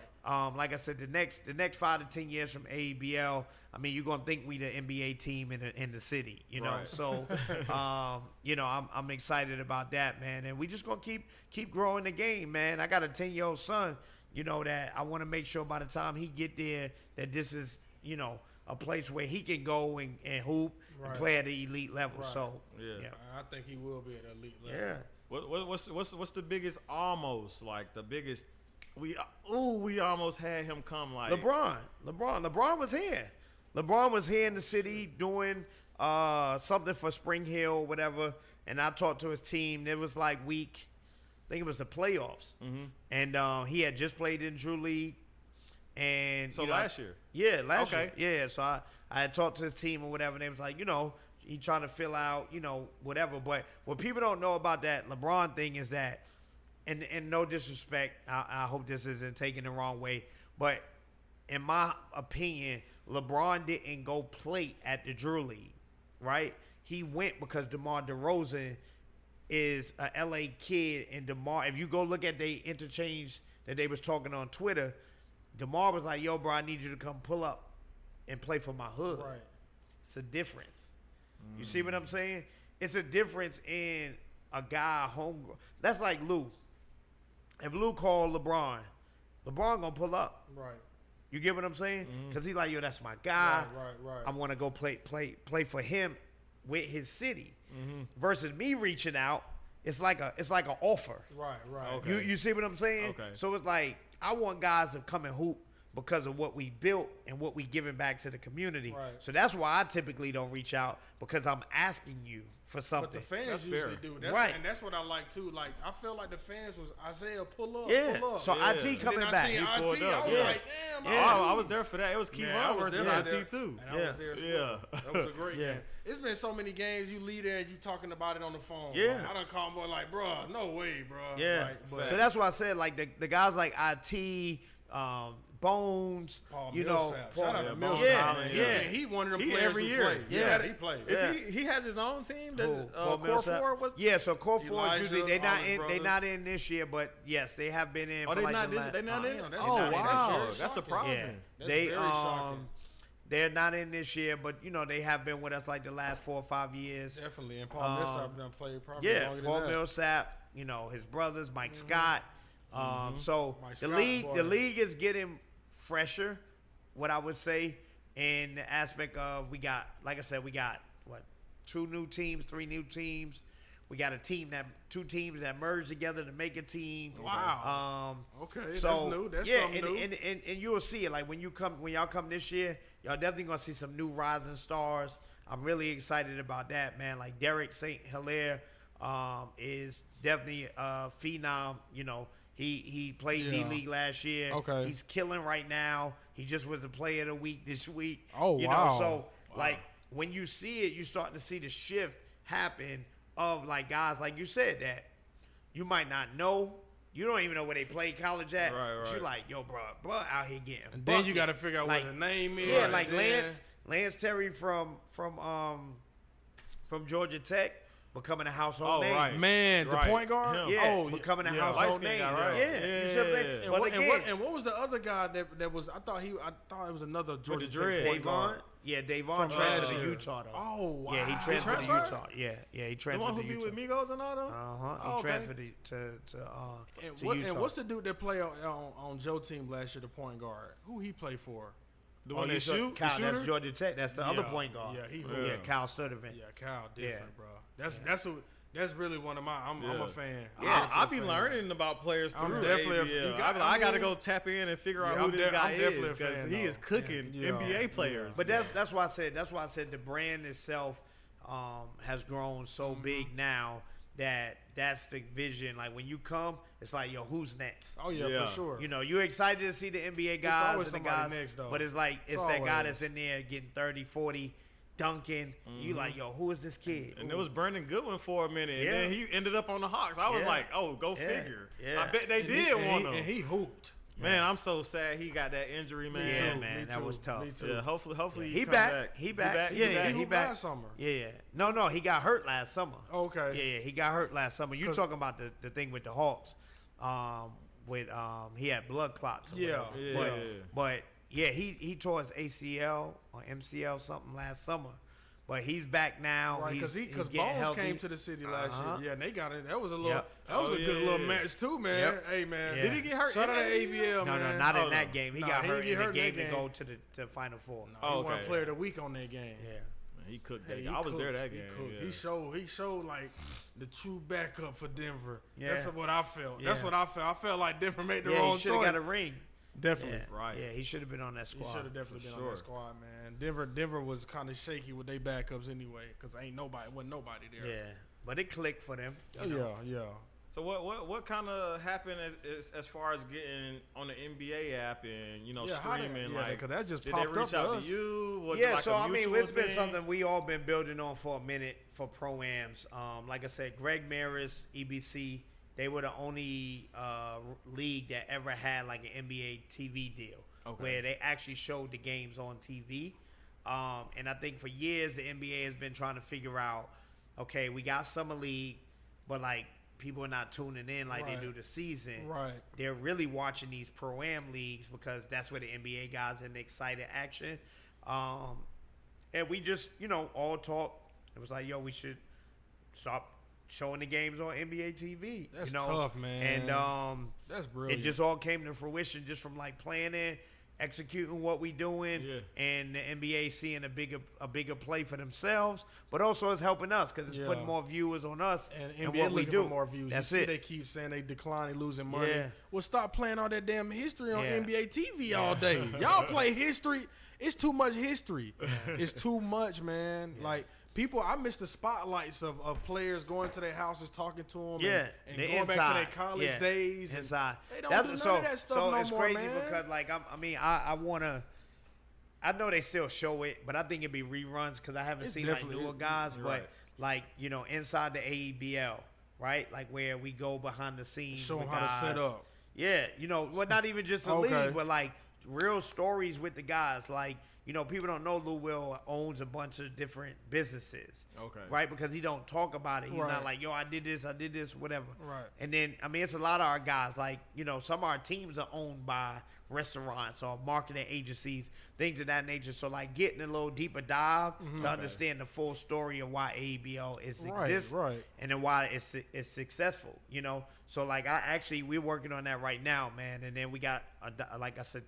Speaker 3: Like I said, the next 5 to 10 years from AEBL, I mean, you're gonna think we the NBA team in the city,
Speaker 1: Right.
Speaker 3: So, I'm excited about that, man, and we just gonna keep growing the game, man. I got a 10-year-old son, that I want to make sure by the time he get there that this is, a place where he can go and hoop and play at the elite level.
Speaker 2: Right.
Speaker 3: So,
Speaker 2: I think he will be at the elite level.
Speaker 3: Yeah.
Speaker 1: What's the biggest almost, like the biggest we almost had him come, like
Speaker 3: LeBron was here. LeBron was here in the city doing something for Spring Hill or whatever, and I talked to his team. It was like I think it was the playoffs. And he had just played in Drew League. And
Speaker 1: so last year?
Speaker 3: Yeah, last year. Yeah, so I had talked to his team or whatever, and they was like, he trying to fill out, whatever. But what people don't know about that LeBron thing is that, and no disrespect, I hope this isn't taken the wrong way, but in my opinion, LeBron didn't go play at the Drew League, right? He went because DeMar DeRozan is a LA kid, and DeMar, if you go look at the interchange that they was talking on Twitter, DeMar was like, yo, bro, I need you to come pull up and play for my hood.
Speaker 2: Right.
Speaker 3: It's a difference. You see what I'm saying? It's a difference in a guy homegrown. That's like Lou. If Lou called LeBron gonna pull up.
Speaker 2: Right.
Speaker 3: You get what I'm saying? Because he's like, yo, that's my guy.
Speaker 2: Right.
Speaker 3: I want to go play for him with his city. Versus me reaching out, it's like an offer.
Speaker 2: Right.
Speaker 1: Okay.
Speaker 3: You see what I'm saying?
Speaker 1: Okay.
Speaker 3: So it's like, I want guys to come and hoop because of what we built and what we giving back to the community.
Speaker 2: Right.
Speaker 3: So that's why I typically don't reach out, because I'm asking you for something.
Speaker 2: But the fans
Speaker 1: That's
Speaker 2: usually
Speaker 1: fair.
Speaker 2: do.
Speaker 3: Right.
Speaker 2: And that's what I like too. Like, I felt like the fans was Isaiah pull up.
Speaker 3: So IT
Speaker 2: And
Speaker 3: coming
Speaker 2: then I
Speaker 3: back.
Speaker 2: seen IT,
Speaker 1: pulled
Speaker 2: I
Speaker 1: up.
Speaker 2: was
Speaker 1: Yeah.
Speaker 2: like, damn.
Speaker 1: I was there for that. It was Key
Speaker 2: Man, I
Speaker 1: One
Speaker 2: was
Speaker 1: versus
Speaker 2: there.
Speaker 1: IT too.
Speaker 2: And I was there as well.
Speaker 1: Yeah.
Speaker 2: That was a great
Speaker 3: Yeah.
Speaker 2: game. It's been so many games you lead there and you talking about it on the phone.
Speaker 3: Yeah.
Speaker 2: Like, I done called boy like, bro, no way, bro.
Speaker 3: Yeah.
Speaker 2: Like,
Speaker 3: So that's why I said, like, the guys like IT, Bones,
Speaker 2: Paul
Speaker 3: you know,
Speaker 2: Millsap. Shout out to
Speaker 1: Bones
Speaker 2: Millsap.
Speaker 1: Holland,
Speaker 3: yeah.
Speaker 2: He one of them
Speaker 1: He
Speaker 2: players
Speaker 1: every
Speaker 2: who
Speaker 1: year.
Speaker 2: play.
Speaker 3: Yeah.
Speaker 2: He played.
Speaker 1: Is he has his own team? Does it,
Speaker 3: Paul
Speaker 1: Core
Speaker 3: Millsap.
Speaker 1: 4? What?
Speaker 3: Yeah, so Core 4
Speaker 2: Elijah,
Speaker 3: usually they
Speaker 2: brothers.
Speaker 3: not in this year, but yes, they have been in.
Speaker 1: Oh,
Speaker 3: for
Speaker 1: they
Speaker 3: like
Speaker 1: not
Speaker 3: the
Speaker 1: this.
Speaker 3: last-
Speaker 1: They not in.
Speaker 2: Damn, that's
Speaker 1: Oh
Speaker 2: not in. That's
Speaker 1: wow,
Speaker 2: very
Speaker 1: that's
Speaker 2: shocking.
Speaker 1: surprising.
Speaker 3: Yeah,
Speaker 2: That's
Speaker 3: they
Speaker 2: very shocking.
Speaker 3: they're not in this year, but you know they have been with us like the last 4 or 5 years.
Speaker 2: Definitely. And Paul Millsap done played probably
Speaker 3: Yeah,
Speaker 2: longer
Speaker 3: Paul
Speaker 2: than that.
Speaker 3: Millsap, you know his brothers, Mike Scott. So
Speaker 2: Mike
Speaker 3: the
Speaker 2: Scott
Speaker 3: league,
Speaker 2: boy.
Speaker 3: the league is getting fresher. What I would say in the aspect of we got, like I said, we got what 2 new teams, 3 new teams. We got 2 teams that merged together to make a team.
Speaker 2: Wow. Okay,
Speaker 3: So
Speaker 2: that's new. That's
Speaker 3: yeah,
Speaker 2: something new.
Speaker 3: and you'll see it. Like when y'all come this year, y'all definitely gonna see some new rising stars. I'm really excited about that, man. Like Derek St. Hilaire is definitely a phenom. You know, he played D League last year.
Speaker 2: Okay.
Speaker 3: He's killing right now. He just was the player of the week this week.
Speaker 2: Oh,
Speaker 3: you
Speaker 2: wow.
Speaker 3: know, so like when you see it, you're starting to see the shift happen of like guys like you said that you might not know. You don't even know where they play college at.
Speaker 1: Right.
Speaker 3: But you're like, yo, bro out here getting.
Speaker 2: And then you
Speaker 3: buckets.
Speaker 2: got to figure out
Speaker 3: Like,
Speaker 2: what his name is.
Speaker 3: Yeah,
Speaker 2: and
Speaker 3: like
Speaker 2: then-
Speaker 3: Lance Terry from Georgia Tech becoming a household name.
Speaker 1: right.
Speaker 2: Man, the
Speaker 1: Right.
Speaker 2: point guard?
Speaker 1: Him.
Speaker 3: Yeah,
Speaker 2: Oh,
Speaker 3: becoming a
Speaker 1: yeah,
Speaker 3: household
Speaker 1: light-skinned
Speaker 3: name.
Speaker 1: guy, right?
Speaker 3: Yeah. You see what I'm saying?
Speaker 2: And
Speaker 3: But
Speaker 2: what,
Speaker 3: again,
Speaker 2: and what was the other guy that was? I thought it was another Georgia Tech
Speaker 1: dreads.
Speaker 2: point guard.
Speaker 3: Davon? Yeah, Davon
Speaker 2: From
Speaker 3: transferred
Speaker 2: last
Speaker 3: to
Speaker 2: year.
Speaker 3: Utah though.
Speaker 2: Oh wow.
Speaker 3: Yeah, he transferred to
Speaker 1: transferred?
Speaker 3: Utah. Yeah, he
Speaker 1: The
Speaker 3: transferred
Speaker 1: one who
Speaker 3: to
Speaker 1: be
Speaker 3: Utah.
Speaker 1: with Migos and all them?
Speaker 3: He
Speaker 1: Oh, okay.
Speaker 3: transferred to
Speaker 2: And
Speaker 3: Utah.
Speaker 2: what's the dude that played on Joe's team last year, the point guard? Who he play for?
Speaker 1: The one that
Speaker 3: you said
Speaker 1: shoot?
Speaker 3: Kyle,
Speaker 1: the shooter?
Speaker 3: that's Georgia Tech. That's the other
Speaker 2: Yeah,
Speaker 3: point guard.
Speaker 2: yeah, he
Speaker 3: yeah,
Speaker 1: hooped.
Speaker 3: Kyle Sturdivant.
Speaker 2: Yeah, Kyle, different,
Speaker 3: Yeah.
Speaker 2: bro. That's really one of my. I'm a fan.
Speaker 3: Yeah.
Speaker 1: I'll be learning about players
Speaker 2: I'm
Speaker 1: through
Speaker 2: definitely a-
Speaker 1: AEBL.
Speaker 2: you got-
Speaker 1: I
Speaker 2: I
Speaker 1: got to
Speaker 2: mean-
Speaker 1: go tap in and figure out
Speaker 2: Yeah,
Speaker 1: who
Speaker 2: I'm
Speaker 1: this guy
Speaker 2: I'm definitely
Speaker 1: is,
Speaker 2: a fan,
Speaker 1: because he is
Speaker 2: though.
Speaker 1: cooking
Speaker 2: Yeah.
Speaker 1: NBA players.
Speaker 3: But that's why I said the brand itself has grown so big now that's the vision. Like when you come, it's like, yo, who's next?
Speaker 2: Oh yeah, for sure.
Speaker 3: You know, you're excited to see the NBA guys and the guys,
Speaker 2: next, though.
Speaker 3: but it's like it's that guy that's in there getting 30, 40, dunking. You like, yo, who is this kid?
Speaker 1: And it was Brandon Goodwin for a minute, and then he ended up on the Hawks. I was like, oh, go figure. I bet they did want him.
Speaker 2: And he hooped.
Speaker 1: Man, I'm so sad he got that injury, man.
Speaker 3: Yeah, man, that was tough.
Speaker 1: Yeah, hopefully he
Speaker 3: back. He back. Yeah, he back
Speaker 2: last summer.
Speaker 3: Yeah. No, he got hurt last summer.
Speaker 2: Okay.
Speaker 3: Yeah, he got hurt last summer. You talking about the thing with the Hawks? He had blood clots. But he tore his ACL or MCL something last summer. But he's back now.
Speaker 2: Right, because Bones
Speaker 3: healthy.
Speaker 2: came to the city last year. Yeah, and they got it. That was a little. That was a good little match too, man.
Speaker 3: Yep.
Speaker 2: Hey, man.
Speaker 3: Yeah.
Speaker 2: Did he get hurt? Shout out to AEBL, man.
Speaker 3: No, not in that game. He got hurt in the game to go to the Final Four.
Speaker 2: No, he won Player of the Week on that game.
Speaker 3: Yeah.
Speaker 1: Man, he cooked that game. I was there that game.
Speaker 2: He showed like the true backup for Denver.
Speaker 3: Yeah.
Speaker 2: That's what I felt.
Speaker 3: Yeah.
Speaker 2: That's what I felt. I felt like Denver made the wrong choice.
Speaker 3: He should have got a ring.
Speaker 2: Definitely.
Speaker 1: Right.
Speaker 3: Yeah, he should have been on that squad.
Speaker 2: He should have definitely been on that squad, man. Denver was kind of shaky with their backups anyway, because wasn't nobody there.
Speaker 3: Yeah, but it clicked for them.
Speaker 2: Yeah.
Speaker 1: So what kind of happened as far as getting on the NBA app and streaming?
Speaker 2: Because that just
Speaker 1: did
Speaker 2: popped
Speaker 1: they reach
Speaker 2: up
Speaker 1: out to you? Was
Speaker 3: yeah,
Speaker 1: it like
Speaker 3: so
Speaker 1: a mutual
Speaker 3: it's been
Speaker 1: thing?
Speaker 3: something we all been building on for a minute for pro-ams. Like I said, Greg Maris, EBC, they were the only league that ever had like an NBA TV deal where they actually showed the games on TV. And I think for years the NBA has been trying to figure out, okay, we got summer league, but like people are not tuning in like they do the season.
Speaker 2: Right.
Speaker 3: They're really watching these pro-am leagues because that's where the NBA guys in the excited action. And we just, all talk. It was like, yo, we should stop showing the games on NBA TV.
Speaker 2: That's tough, man.
Speaker 3: And
Speaker 2: that's brilliant.
Speaker 3: It just all came to fruition just from like planning, executing what we doing, and the NBA seeing a bigger play for themselves, but also it's helping us because it's putting more viewers on us
Speaker 2: and
Speaker 3: NBA
Speaker 2: what we do.
Speaker 3: For
Speaker 2: more views.
Speaker 3: That's
Speaker 2: you see
Speaker 3: it.
Speaker 2: They keep saying they decline, they losing money.
Speaker 3: Yeah.
Speaker 2: Well, stop playing all that damn history on NBA TV all day. Y'all play history. It's too much history. It's too much, man. Like people, I miss the spotlights of players going to their houses, talking to them, and going
Speaker 3: inside.
Speaker 2: back to their college days.
Speaker 3: Inside.
Speaker 2: They don't do none of that stuff no
Speaker 3: it's
Speaker 2: more,
Speaker 3: crazy
Speaker 2: man.
Speaker 3: because like I know they still show it, but I think it'd be reruns because I haven't seen like newer guys, but like inside the AEBL, right? Like where we go behind the scenes,
Speaker 2: show them
Speaker 3: with
Speaker 2: how
Speaker 3: guys.
Speaker 2: to set up.
Speaker 3: Yeah, well, not even just a league, but like real stories with the guys. Like, people don't know Lou Will owns a bunch of different businesses.
Speaker 1: Okay.
Speaker 3: Right? Because he don't talk about it. He's not like, yo, I did this, whatever.
Speaker 2: Right.
Speaker 3: And then, it's a lot of our guys. Like, some of our teams are owned by restaurants or marketing agencies, things of that nature. So, like, getting a little deeper dive to understand the full story of why AEBL exists.
Speaker 2: Right.
Speaker 3: And then why it's successful, So, like, we're working on that right now, man. And then we got, like I said,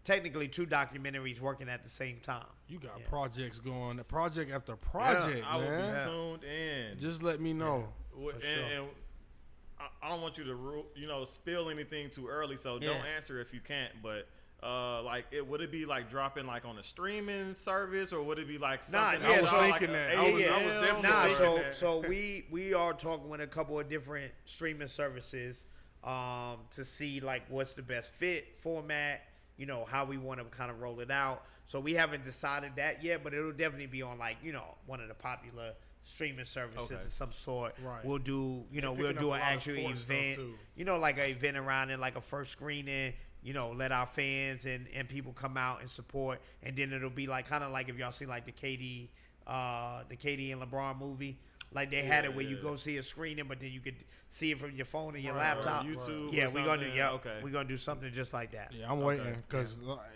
Speaker 3: technically two documentaries working at the same time.
Speaker 2: You got projects going, project after project,
Speaker 1: I will
Speaker 2: man.
Speaker 1: be tuned in.
Speaker 2: Just let me know.
Speaker 1: And I don't want you to spill anything too early, so don't answer if you can't. But would it be like dropping like on a streaming service, or would it be like something?
Speaker 2: I was thinking that. I was definitely thinking that.
Speaker 3: So we are talking with a couple of different streaming services to see like what's the best fit format. How we want to kind of roll it out. So we haven't decided that yet, but it'll definitely be on like, one of the popular streaming services of some sort.
Speaker 2: Right.
Speaker 3: We'll do, we'll do an actual event, like an event around it, like a first screening, let our fans and people come out and support. And then it'll be like, kind of like if y'all see like the KD and LeBron movie. Like they had it where you go see a screening, but then you could see it from your phone and your laptop.
Speaker 1: YouTube.
Speaker 3: Yeah, we're gonna do something just like that.
Speaker 2: Yeah, I'm waiting because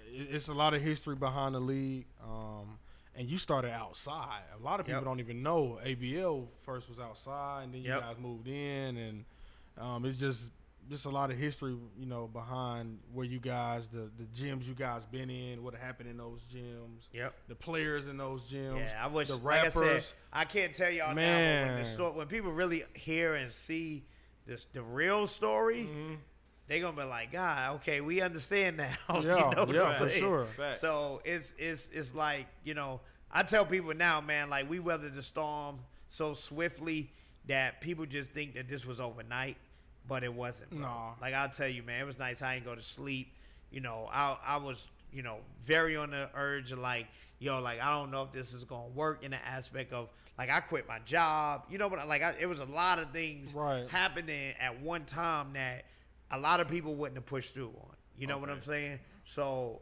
Speaker 2: it's a lot of history behind the league. And you started outside. A lot of people don't even know ABL first was outside, and then you guys moved in, and it's just a lot of history, behind where you guys, the gyms you guys been in, what happened in those gyms, the players in those gyms,
Speaker 3: I wish,
Speaker 2: the rappers.
Speaker 3: Like I said, I can't tell y'all now, but when people really hear and see the real story, they're gonna be like, God, okay, we understand now.
Speaker 2: For sure.
Speaker 1: Facts.
Speaker 3: So it's like, I tell people now, man, like we weathered the storm so swiftly that people just think that this was overnight, but it wasn't, bro.
Speaker 2: No.
Speaker 3: Like, I'll tell you, man, it was nights I didn't go to sleep. You know, I was, you know, very on the urge of like, yo, like, I don't know if this is going to work in the aspect of, like, I quit my job, you know, but like, it was a lot of things happening at one time that a lot of people wouldn't have pushed through on. You know what I'm saying? So,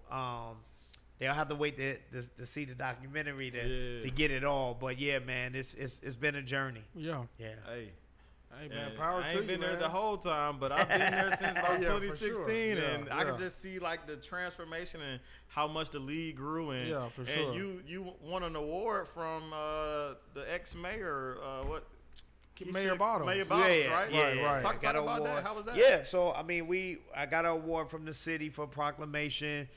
Speaker 3: they'll have to wait to see the documentary to get it all. But yeah, man, it's been a journey.
Speaker 2: Yeah.
Speaker 3: Yeah.
Speaker 2: Hey man, power to you,
Speaker 1: I ain't been there
Speaker 2: man.
Speaker 1: the whole time, but I've been there since about 2016,
Speaker 2: sure.
Speaker 1: and I can just see like the transformation and how much the league grew. And
Speaker 2: for sure.
Speaker 1: And you won an award from the ex-mayor,
Speaker 2: Mayor Bottoms.
Speaker 1: Mayor Bottoms, right?
Speaker 3: Right.
Speaker 1: Talk about that. How was that?
Speaker 3: Yeah, so I mean, I got an award from the city for proclamation.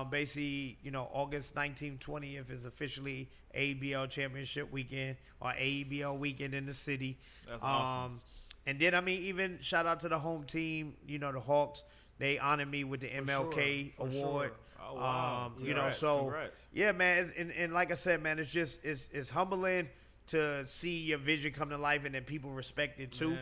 Speaker 3: Basically, you know, August 19th, 20th is officially AEBL championship weekend or AEBL weekend in the city.
Speaker 1: That's awesome.
Speaker 3: And then, I mean, even shout out to the home team, you know, the Hawks. They honored me with the MLK award.
Speaker 1: Sure. Oh, wow.
Speaker 3: You know, so
Speaker 1: congrats.
Speaker 3: Yeah, man. And like I said, man, it's just, it's humbling to see your vision come to life and then people respect it too.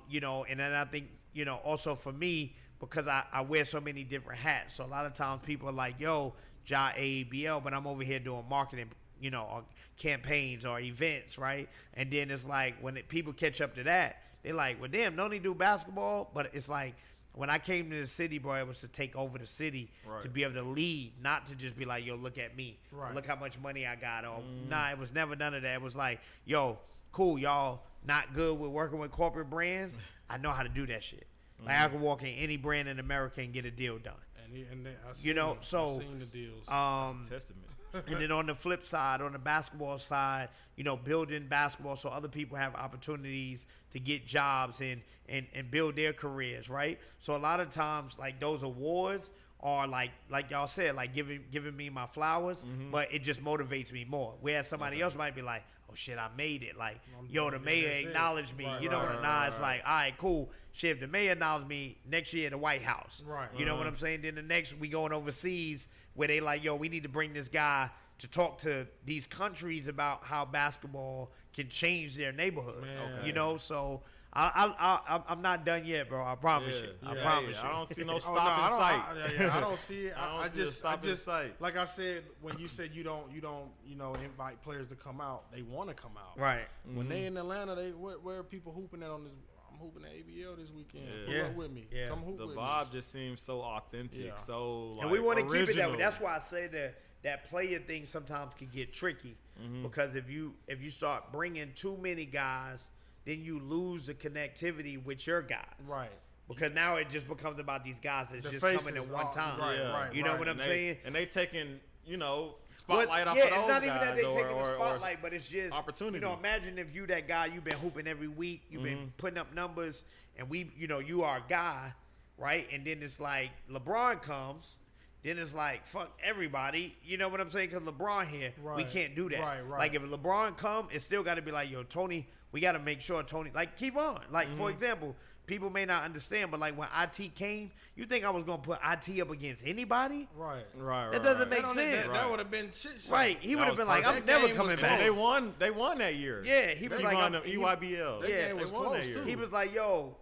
Speaker 3: You know, and then I think, you know, also for me, because I wear so many different hats. So a lot of times people are like, yo, Jah AEBL, but I'm over here doing marketing, you know, or campaigns or events, right? And then it's like when people catch up to that, they're like, well, damn, don't he do basketball? But it's like when I came to the city, bro, it was to take over the city, to be able to lead, not to just be like, yo, look at me. Look how much money I got. Or, nah, it was never none of that. It was like, yo, cool, y'all not good with working with corporate brands. I know how to do that shit. Like I can walk in any brand in America and get a deal done.
Speaker 2: And I've
Speaker 3: you know, so
Speaker 2: seen the deals.
Speaker 1: That's a testament.
Speaker 3: And then on the flip side, on the basketball side, you know, building basketball so other people have opportunities to get jobs and build their careers, right? So a lot of times, like those awards are like y'all said, like giving me my flowers, but it just motivates me more. Whereas somebody else might be like, oh shit, I made it. Like, yo, the mayor acknowledged me. You know what I'm saying? It's like, all right, cool. Shit, if the mayor acknowledged me, next year at the White House. You know what I'm saying? Then the next we going overseas where they like, yo, we need to bring this guy to talk to these countries about how basketball can change their neighborhoods. You know, so I'm not done yet, bro. I promise you. I promise you.
Speaker 1: I don't see no stop in sight.
Speaker 2: I don't see it. I just
Speaker 1: stop in sight.
Speaker 2: Like I said, when you said you don't invite players to come out, they want to come out.
Speaker 3: Right.
Speaker 2: When they in Atlanta, where are people hooping at on this? I'm hooping at ABL this weekend. Pull up with me. Come hoop with me.
Speaker 1: The vibe just seems so authentic, so like,
Speaker 3: and we want to keep it that way. That's why I say that player thing sometimes can get tricky because if you start bringing too many guys, then you lose the connectivity with your guys.
Speaker 2: Right.
Speaker 3: Because now it just becomes about these guys that's just coming at one time.
Speaker 2: Right.
Speaker 3: You know what I'm saying?
Speaker 1: And they taking, you know, spotlight off of those guys.
Speaker 3: It's not even that they taking the spotlight, but it's just
Speaker 1: opportunity.
Speaker 3: You know, imagine if you that guy, you've been hooping every week, you've been putting up numbers, and you are a guy, right? And then it's like LeBron comes. Then it's like, fuck everybody. You know what I'm saying? Because LeBron here, we can't do that.
Speaker 2: Right.
Speaker 3: Like, if LeBron come, it's still got to be like, yo, Tony, we got to make sure Tony, like, keep on. Like, for example, people may not understand, but, like, when IT came, you think I was going to put IT up against anybody?
Speaker 2: Right.
Speaker 3: That doesn't make sense.
Speaker 2: That would have been shit.
Speaker 3: Right. He would have been like, I'm never coming back.
Speaker 1: They won that year.
Speaker 3: Yeah. He was like,
Speaker 1: won the EYBL.
Speaker 2: That game was close, too.
Speaker 3: He was like, yo,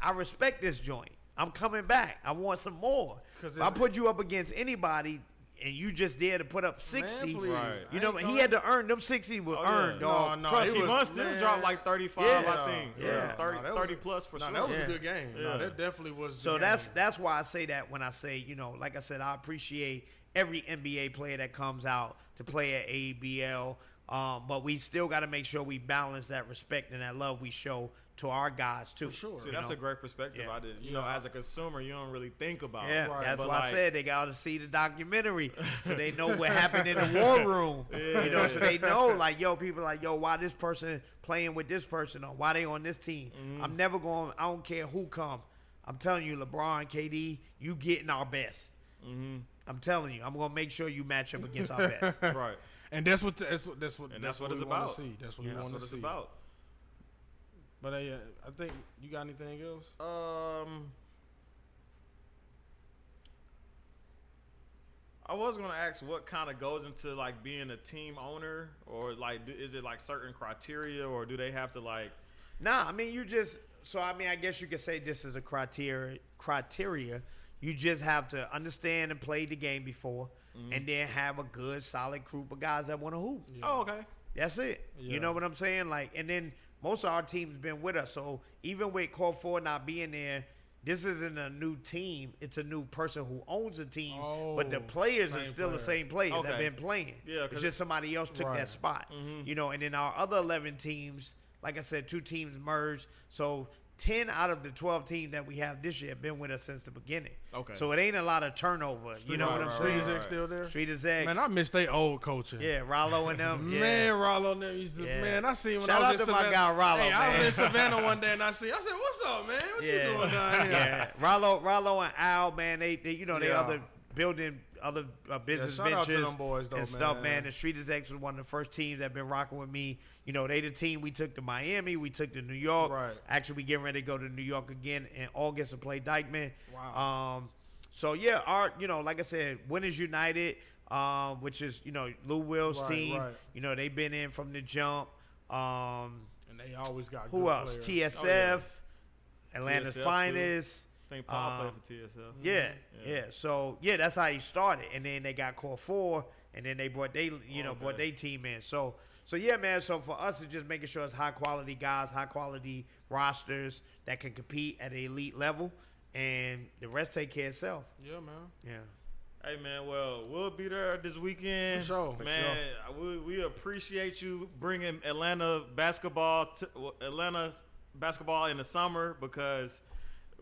Speaker 3: I respect this joint. I'm coming back. I want some more. If I put you up against anybody and you just there to put up 60, you know, he had to earn them 60 were earned, dog.
Speaker 2: No,
Speaker 1: Trust me, he still dropped like 35, I think.
Speaker 3: Yeah.
Speaker 1: 30 plus for sure.
Speaker 2: That was a good game. No, that definitely was.
Speaker 3: So that's why I say that when I say, you know, like I said, I appreciate every NBA player that comes out to play at AEBL. But we still got to make sure we balance that respect and that love we show to our guys too.
Speaker 2: For sure.
Speaker 1: See, that's a great perspective. I did. You know, as a consumer, you don't really think about it.
Speaker 3: That's why I said they got to see the documentary so they know what happened in the war room. You know, so they know, like, yo, people are like, yo, why this person playing with this person or why they on this team? I'm never going. I don't care who come. I'm telling you, LeBron, KD, you getting our best. I'm telling you, I'm gonna make sure you match up against our best.
Speaker 1: Right.
Speaker 2: And that's what it's about.
Speaker 1: That's what
Speaker 2: we
Speaker 1: about.
Speaker 2: Want to see. That's what we want to see.
Speaker 1: About.
Speaker 2: But I think you got anything else?
Speaker 1: I was gonna ask what kind of goes into like being a team owner, or like is it like certain criteria, or do they have to like
Speaker 3: Nah, I mean, you just – so, I mean, I guess you could say this is a criteria. You just have to understand and play the game before and then have a good, solid group of guys that want to hoop.
Speaker 1: Yeah. Oh, okay.
Speaker 3: That's it. Yeah. You know what I'm saying? Like, and then most of our team's been with us. So, even with Core 4 not being there, this isn't a new team. It's a new person who owns a team. But the players are still the same players that have been playing. Yeah, it's just somebody else took that spot. You know, and then our other 11 teams, like I said, 2 teams merged. So 10 out of the 12 teams that we have this year have been with us since the beginning. Okay. So it ain't a lot of turnover. You know what I'm saying?
Speaker 2: Street X still there?
Speaker 3: Street X. Man,
Speaker 2: I miss they old coaching.
Speaker 3: Yeah, Rollo and them. Yeah.
Speaker 2: Man, Rollo and them used to, man, I seen when
Speaker 3: Shout
Speaker 2: I was
Speaker 3: out
Speaker 2: in
Speaker 3: to
Speaker 2: Savannah.
Speaker 3: my guy Rollo,
Speaker 2: hey,
Speaker 3: man.
Speaker 2: I was in Savannah one day and I said, what's up, man? What you doing down here?
Speaker 3: Yeah. Rollo and Al, man, they you know, they other building other business ventures
Speaker 2: out to them boys, though,
Speaker 3: and stuff, man. The Street X was one of the first teams that been rocking with me. You know, they the team we took to Miami, we took to New York.
Speaker 2: Right.
Speaker 3: Actually, we getting ready to go to New York again in August and play Dykeman.
Speaker 2: Wow.
Speaker 3: So yeah, you know, like I said, Winners United, which is, you know, Lou Will's team. Right. You know, they've been in from the jump.
Speaker 2: And they always got
Speaker 3: who
Speaker 2: good
Speaker 3: else?
Speaker 2: players.
Speaker 3: TSF, Atlanta's
Speaker 1: TSF
Speaker 3: finest.
Speaker 1: Too. I think Paul played for TSF.
Speaker 3: Yeah. So yeah, that's how he started, and then they got Core 4, and then they brought brought their team in. So yeah, man. So for us, it's just making sure it's high quality guys, high quality rosters that can compete at an elite level, and the rest take care of itself.
Speaker 2: Yeah, man.
Speaker 3: Yeah.
Speaker 1: Hey, man, well, we'll be there this weekend.
Speaker 2: For sure.
Speaker 1: Man, we appreciate you bringing Atlanta basketball in the summer, because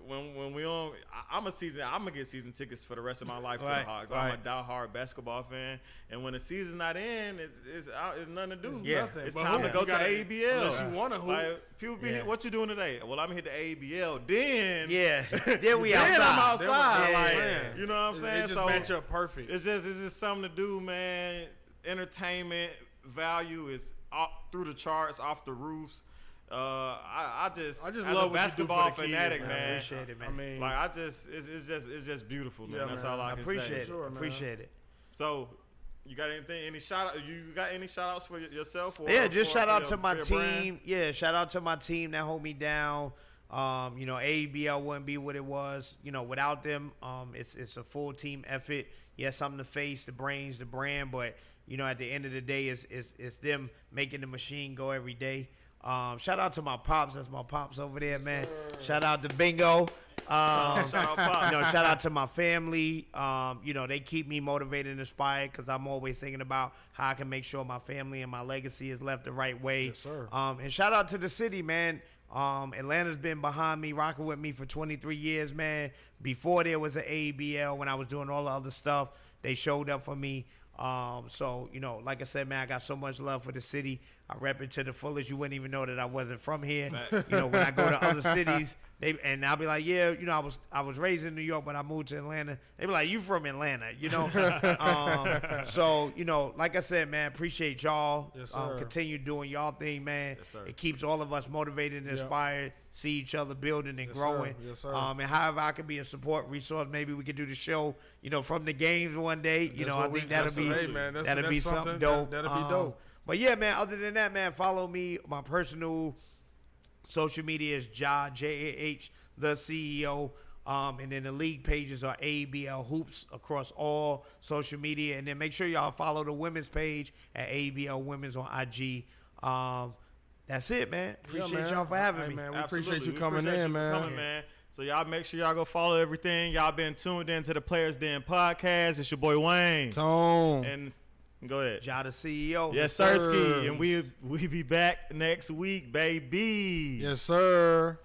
Speaker 1: when we on, I'm gonna get season tickets for the rest of my life to the Hawks. I'm a diehard basketball fan, and when the season's not in, it's nothing to do. It's time to go to AEBL.
Speaker 2: Unless you want to hoop.
Speaker 1: Like, people be, what you doing today? Well, I'm gonna hit the AEBL. Then
Speaker 3: then we outside.
Speaker 1: I'm outside. You know what I'm saying?
Speaker 2: It just match up perfect.
Speaker 1: It's just something to do, man. Entertainment value is through the charts, off the roofs. I just as
Speaker 2: love
Speaker 1: a basketball fanatic,
Speaker 3: kids,
Speaker 1: man.
Speaker 3: I appreciate it, man.
Speaker 2: I mean,
Speaker 1: like it's just beautiful, man. That's all I can say.
Speaker 3: Sure, appreciate it.
Speaker 1: So, you got anything? Any shout out? You got any shout outs for yourself? Or
Speaker 3: just shout out to my team. Brand? Yeah, shout out to my team that hold me down. You know, AEBL wouldn't be what it was, you know, without them. It's a full team effort. Yes, I'm the face, the brains, the brand, but you know, at the end of the day, it's them making the machine go every day. Shout out to my pops. That's my pops over there, man. Shout out to Bingo.
Speaker 1: Shout out Pops.
Speaker 3: You know, shout out to my family. You know, they keep me motivated and inspired, because I'm always thinking about how I can make sure my family and my legacy is left the right way.
Speaker 2: Yes, sir.
Speaker 3: And shout out to the city, man. Atlanta's been behind me, rocking with me for 23 years, man. Before there was an AEBL, when I was doing all the other stuff, they showed up for me. So, you know, like I said, man, I got so much love for the city. I rep it to the fullest. You wouldn't even know that I wasn't from here.
Speaker 1: Facts.
Speaker 3: You know, when I go to other cities, and I'll be like, yeah, you know, I was raised in New York, but I moved to Atlanta. They be like, you from Atlanta, you know? So, you know, like I said, man, appreciate y'all.
Speaker 2: Yes, sir.
Speaker 3: Continue doing y'all thing, man.
Speaker 1: Yes, sir.
Speaker 3: It keeps all of us motivated and inspired, see each other building and growing.
Speaker 2: Yes, sir.
Speaker 3: And however I can be a support resource, maybe we could do the show, you know, from the games one day. You know, I think that'll be something dope.
Speaker 2: That'll be dope.
Speaker 3: But yeah, man, other than that, man, follow me. My personal social media is Jah, J-A-H, The CEO. And then the league pages are AEBL Hoops across all social media. And then make sure y'all follow the women's page at AEBL Women's on IG. That's it, man. Appreciate y'all for having me.
Speaker 2: Man, we
Speaker 1: Absolutely.
Speaker 2: appreciate you coming in, man.
Speaker 1: So y'all make sure y'all go follow everything. Y'all been tuned in to the Players Den podcast. It's your boy Wayne.
Speaker 2: Tone.
Speaker 1: And go ahead.
Speaker 3: Jah the CEO.
Speaker 1: Yes, sir. And we be back next week, baby.
Speaker 2: Yes, sir.